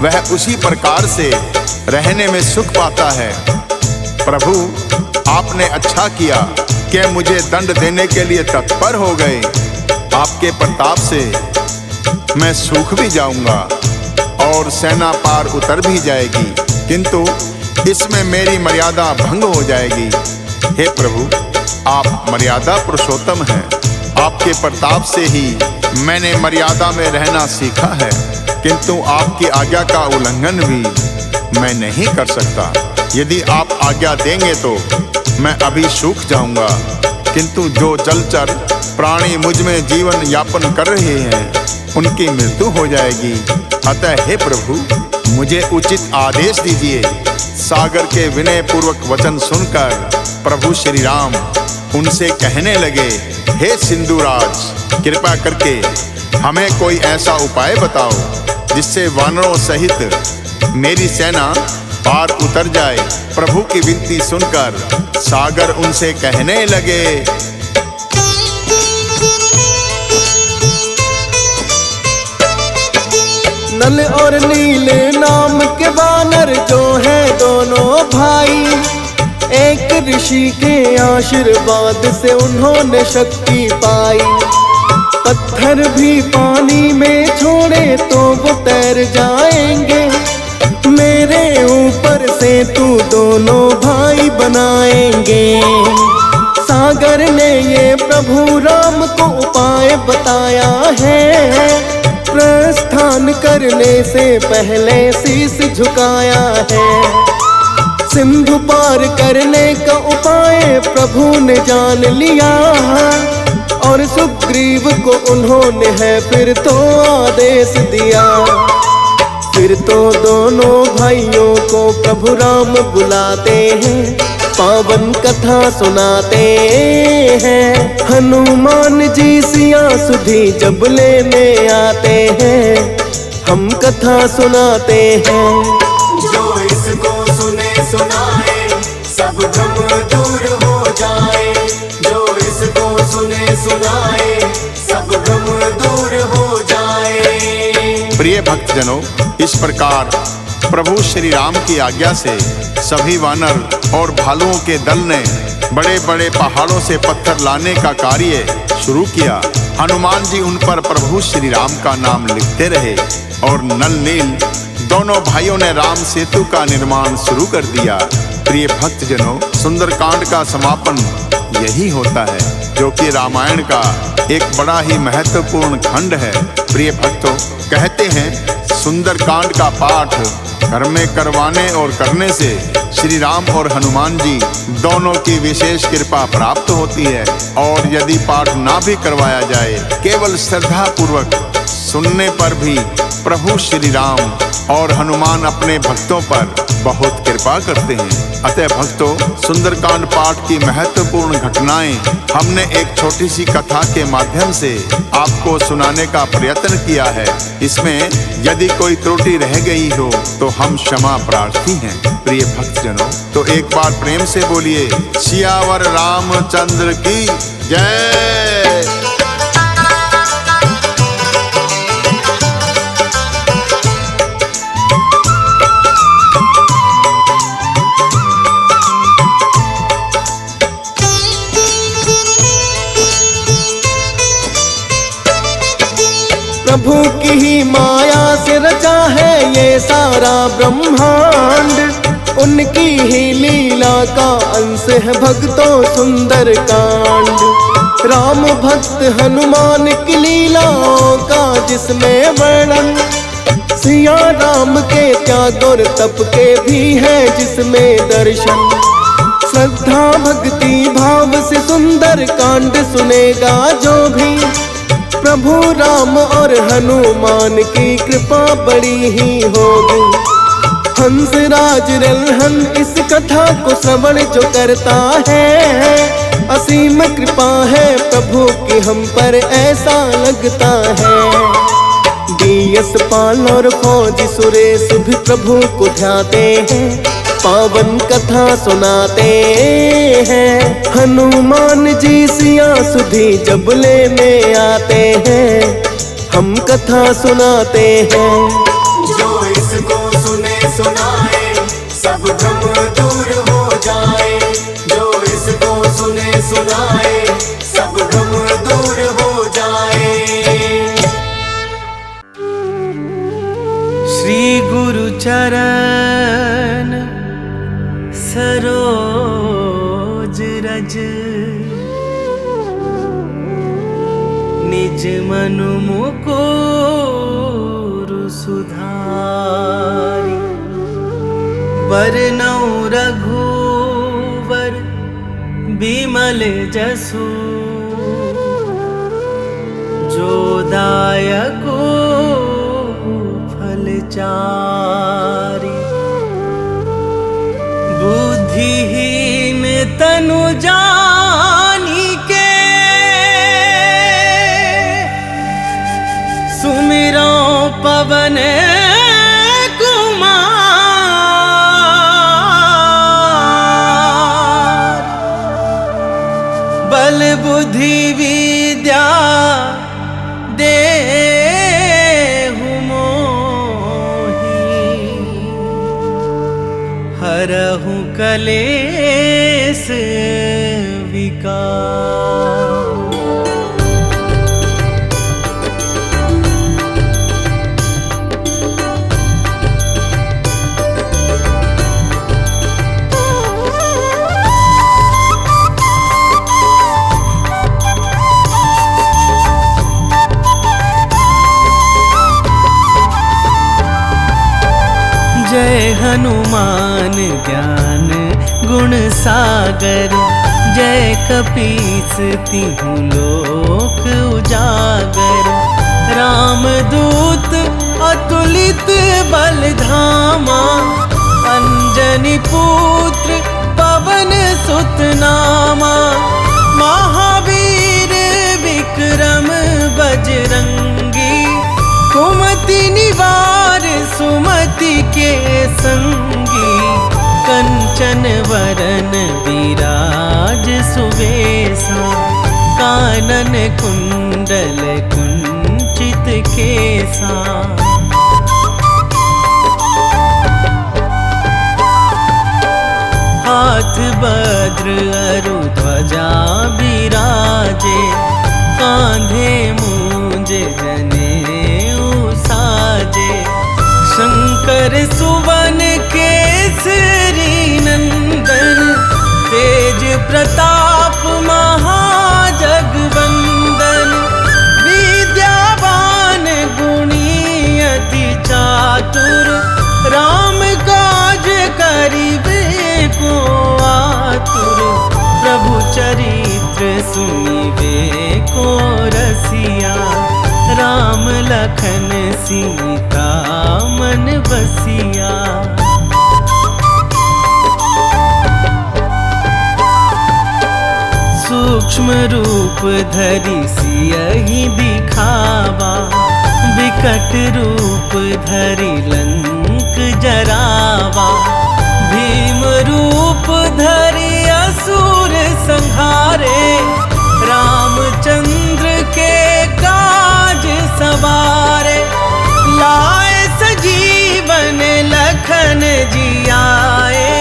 वह उसी प्रकार से रहने में सुख पाता है। प्रभु, आपने अच्छा किया कि मुझे दंड देने के लिए तत्पर हो गए। आपके प्रताप से मैं सूख भी जाऊंगा और सेना पार उतर भी जाएगी, किंतु इसमें मेरी मर्यादा भंग हो जाएगी। हे प्रभु, आप मर्यादा पुरुषोत्तम हैं। आपके प्रताप से ही मैंने मर्यादा में रहना सीखा है, किंतु आपकी आज्ञा का उल्लंघन भी मैं नहीं कर सकता। यदि आप आज्ञा देंगे तो मैं अभी सूख जाऊंगा, किंतु जो जलचर प्राणी मुझ में जीवन यापन कर रहे हैं उनकी मृत्यु हो जाएगी। अतः हे प्रभु, मुझे उचित आदेश दीजिए। सागर के विनय पूर्वक वचन सुनकर प्रभु श्री राम उनसे कहने लगे, हे सिंधुराज, कृपा करके हमें कोई ऐसा उपाय बताओ जिससे वानरों सहित मेरी सेना पार उतर जाए। प्रभु की विनती सुनकर सागर उनसे कहने लगे, नल और नीले नाम के वानर जो हैं दोनों भाई, एक ऋषि के आशीर्वाद से उन्होंने शक्ति पाई। पत्थर भी पानी में छोड़े तो वो तैर जाएंगे, मेरे ऊपर से तू दोनों भाई बनाएंगे। सागर ने ये प्रभु राम को उपाय बताया है, प्रस्थान करने से पहले शीश झुकाया है। सिंधु पार करने का उपाय प्रभु ने जान लिया, और सुग्रीव को उन्होंने है फिर तो आदेश दिया। फिर तो दोनों भाइयों को प्रभु राम बुलाते हैं, पावन कथा सुनाते हैं। हनुमान जी सिया सुधी जब लेने आते हैं, हम कथा सुनाते हैं। जो इसको सुने सुनाए सब भ्रम दूर हो जाए, जो इसको सुने सुनाए सब भ्रम दूर हो जाए। प्रिय भक्तजनों, इस प्रकार प्रभु श्री राम की आज्ञा से सभी वानर और भालुओं के दल ने बड़े बड़े पहाड़ों से पत्थर लाने का कार्य शुरू किया। हनुमान जी उन पर प्रभु श्री राम का नाम लिखते रहे और नल नील दोनों भाइयों ने राम सेतु का निर्माण शुरू कर दिया। प्रिय भक्तजनों, सुंदरकांड का समापन यही होता है, जो कि रामायण का एक बड़ा ही महत्वपूर्ण खंड है। प्रिय भक्तों, कहते हैं सुंदरकांड का पाठ घर में करवाने और करने से श्री राम और हनुमान जी दोनों की विशेष कृपा प्राप्त होती है। और यदि पाठ ना भी करवाया जाए, केवल श्रद्धा पूर्वक सुनने पर भी प्रभु श्री राम और हनुमान अपने भक्तों पर बहुत कृपा करते हैं। अतः भक्तों, सुंदरकांड पाठ की महत्वपूर्ण घटनाएं हमने एक छोटी सी कथा के माध्यम से आपको सुनाने का प्रयत्न किया है। इसमें यदि कोई त्रुटि रह गई हो तो हम क्षमा प्रार्थी हैं। प्रिय भक्तजनों, तो एक बार प्रेम से बोलिए, सियावर रामचंद्र की जय। प्रभु की ही माया से रचा है ये सारा ब्रह्मांड, उनकी ही लीला का अंश है भक्तों सुंदर कांड। राम भक्त हनुमान की लीलाओं का जिसमें वर्णन, सिया राम के त्याग और तप के भी है जिसमें दर्शन। श्रद्धा भक्ति भाव से सुंदर कांड सुनेगा जो भी, प्रभु राम और हनुमान की कृपा बड़ी ही होगी। हंस राज रलहन इस कथा को श्रवण जो करता है, असीम कृपा है प्रभु की हम पर ऐसा लगता है। डीएस पाल और फौजी सुरेश भी प्रभु को ध्याते हैं, पावन कथा सुनाते हैं। हनुमान जी सिया सुधी जब लेने आते हैं, हम कथा सुनाते हैं। जो इसको सुने सुनाए सब भ्रम दूर हो जाए, जो इसको सुने सुनाए सब भ्रम दूर हो जाए। श्री गुरु चरण सरोज निज निज मनु मुकुर सुधारी। बरनौ रघुवर बिमल जसु जो दायको फलचारी। बुद्धिहीन तनु जानिके सुमिरो पवन कुमार। बल बुद्धि विद्या देहु मोहि हरहु कलेस विकार। जय हनुमान ज्ञान गुण सागर। जय कपीस तिहु लोक उजागर। रामदूत अतुलित बल धामा। अंजनी पुत्र पवन सुत नामा। महावीर विक्रम बजरंगी। कुमति निवार सुमति के संगी। कंचन वरन विराज सुवेशा। कानन कुंडल कुंचित केसा। हाथ वज्र अरु ध्वजा बिराजे। कांधे मूंज जनेऊ साजे। शंकर सुवन केसरी नंदन। तेज प्रताप महाजगवंदन। विद्यावान गुणी अति चातुर। राम काज करिबे को आतुर। प्रभु चरित्र सुनिबे को रसिया। राम लखन सीता मन बसिया। सूक्ष्म रूप धरि सियहि दिखावा। विकट रूप धरि लंक जरावा। भीम रूप धरि असुर संहारे। रामचंद्र के काज सवारे। लाए सजीवन लखन जियाए।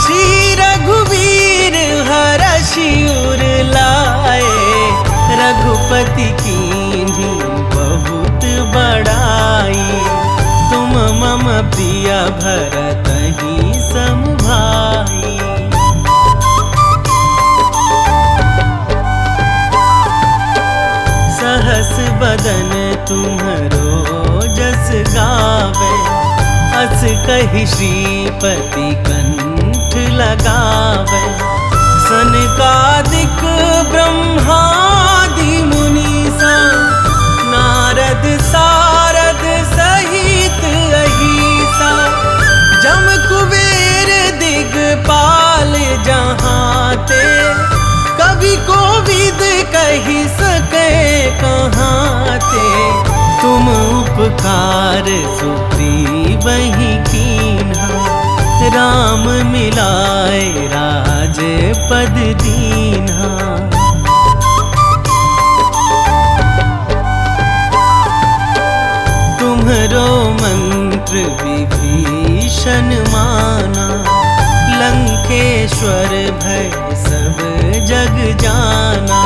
श्री रघुवीर हरषि उर लाए। रघुपति कीन्ही बहुत बड़ाई। तुम मम प्रिय भरतहि सम भाई। सहस बदन तुम्हरो जस गावे। अस कहि श्रीपति कंठ लगावे। सनकादिक ब्रह्मादि मुनीसा। नारद सारद सहित अहिसा। जम कुबेर दिगपाल जहाते। कवि कोविद कहि सके कहाते। तुम उपकार सुग्रीवहि कीन्हा। राम मिलाए राजपद दीन्हा। तुम्हरो मंत्र विभीषण माना। लंकेश्वर भय सब जग जाना।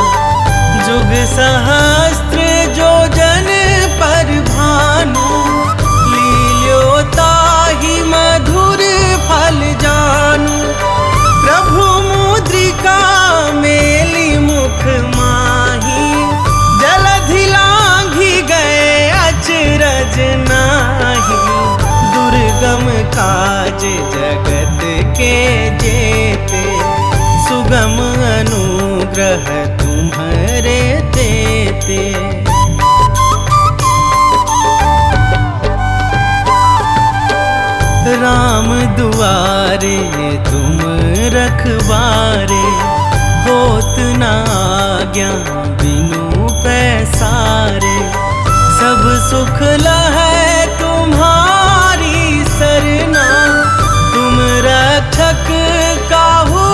जुग सहस्त्र जो जन पर भानु। लील्योताहि मधुर फल जानू। प्रभु मुद्रिका सुगम काज जगत के जेते, सुगम अनुग्रह तुम्हारे देते। राम दुआरे तुम रखवारे, होत न आज्ञा बिनु पैसारे। सब सुख लहै तुम्हारी सरना, तुम रक्षक काहू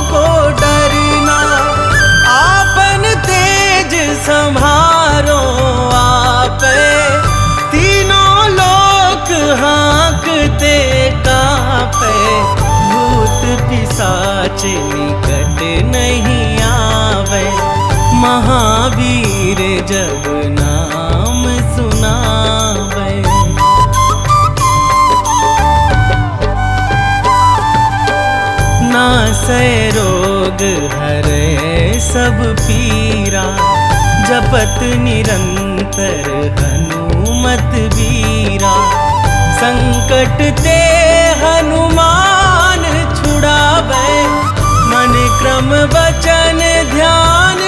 को डरना। आपन तेज संभारो आपे, तीनों लोक हाँकते कापे। भूत पिशाच निकट नहीं आवे, महावीर जब नाम सुनावे। नासै रोग हरै सब पीरा, जपत निरंतर हनुमत वीरा। संकट ते हनुमान छुड़ावे, मन क्रम वचन ध्यान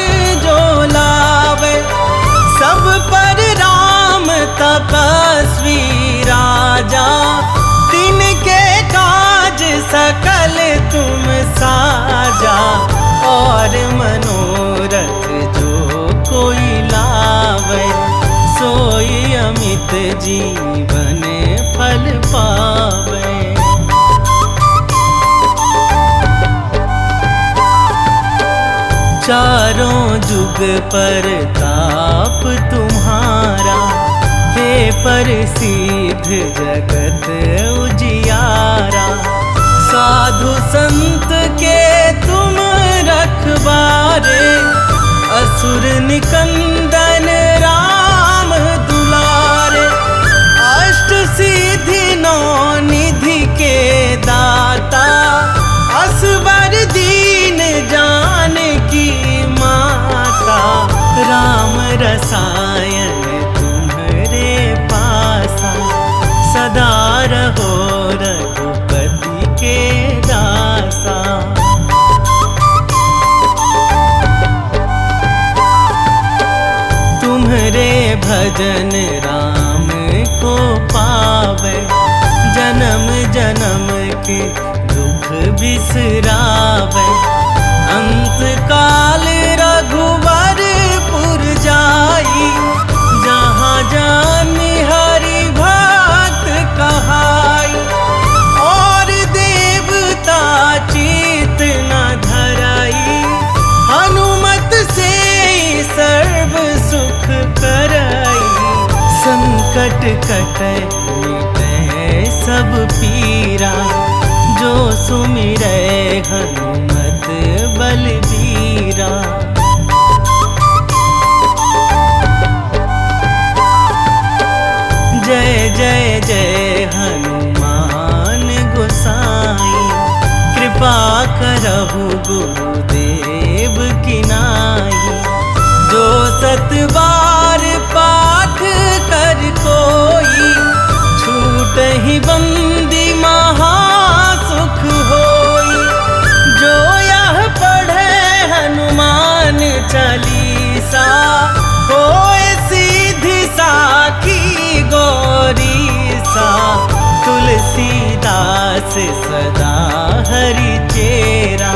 जो लावे। सब पर राम तपस्वी राजा, तिनके काज सकल तुम साजा। और मनोरथ जो कोई लावे, सोई अमित जीवन फल पावे। चारों जुग पर ताप तुम्हारा, हे प्रसिद्ध जगत उजियारा। साधु संत के तुम रखवारे, असुर निकंदन राम दुलारे। अष्ट सिद्धि नौ निधि के दाता, असवर दीन जानकी माता। राम रसायन तुम्हारे पासा, सदा रहो रघुपति के दासा। तुम्हारे भजन राम को पावे, जन्म जन्म के दुख बिसरावे। अंत काल रघुवर पुर जाई, जहाँ जानि हरि भक्त कहाई। और देवता चित न धराई, हनुमत से सर्व सुख कराई। संकट कटै मिटै सब पीरा, जो सुमिरै हनुमत बलबीरा। जय जय जय हनुमान गोसाई, कृपा करहु गुरुदेव की नाई। जो सत बार पाठ कर कोई, छूटहि बंदी महा सुख होई। जो यह पढ़े हनुमान चालीसा, होए सीधी साखी गौरीसा। तुलसीदास सदा हरि चेरा,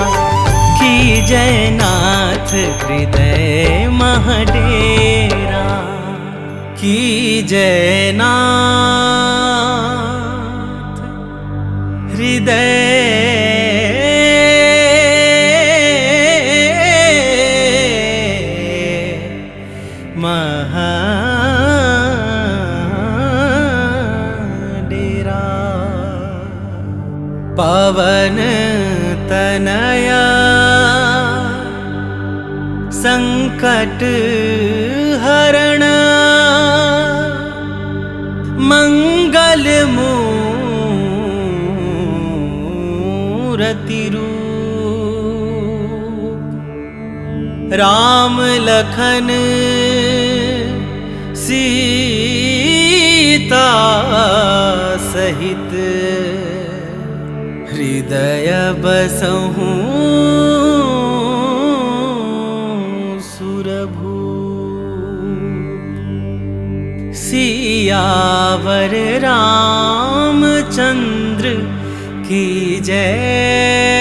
की जयनाथ हृदय महडेरा। की जयनाथ हृदय डेरा। पवन तनया संकट हरण, मंगल मूरति रूप। राम लखन सीता सीता सहित हृदय बसहु सुरभू। सियावर रामचंद्र की जय।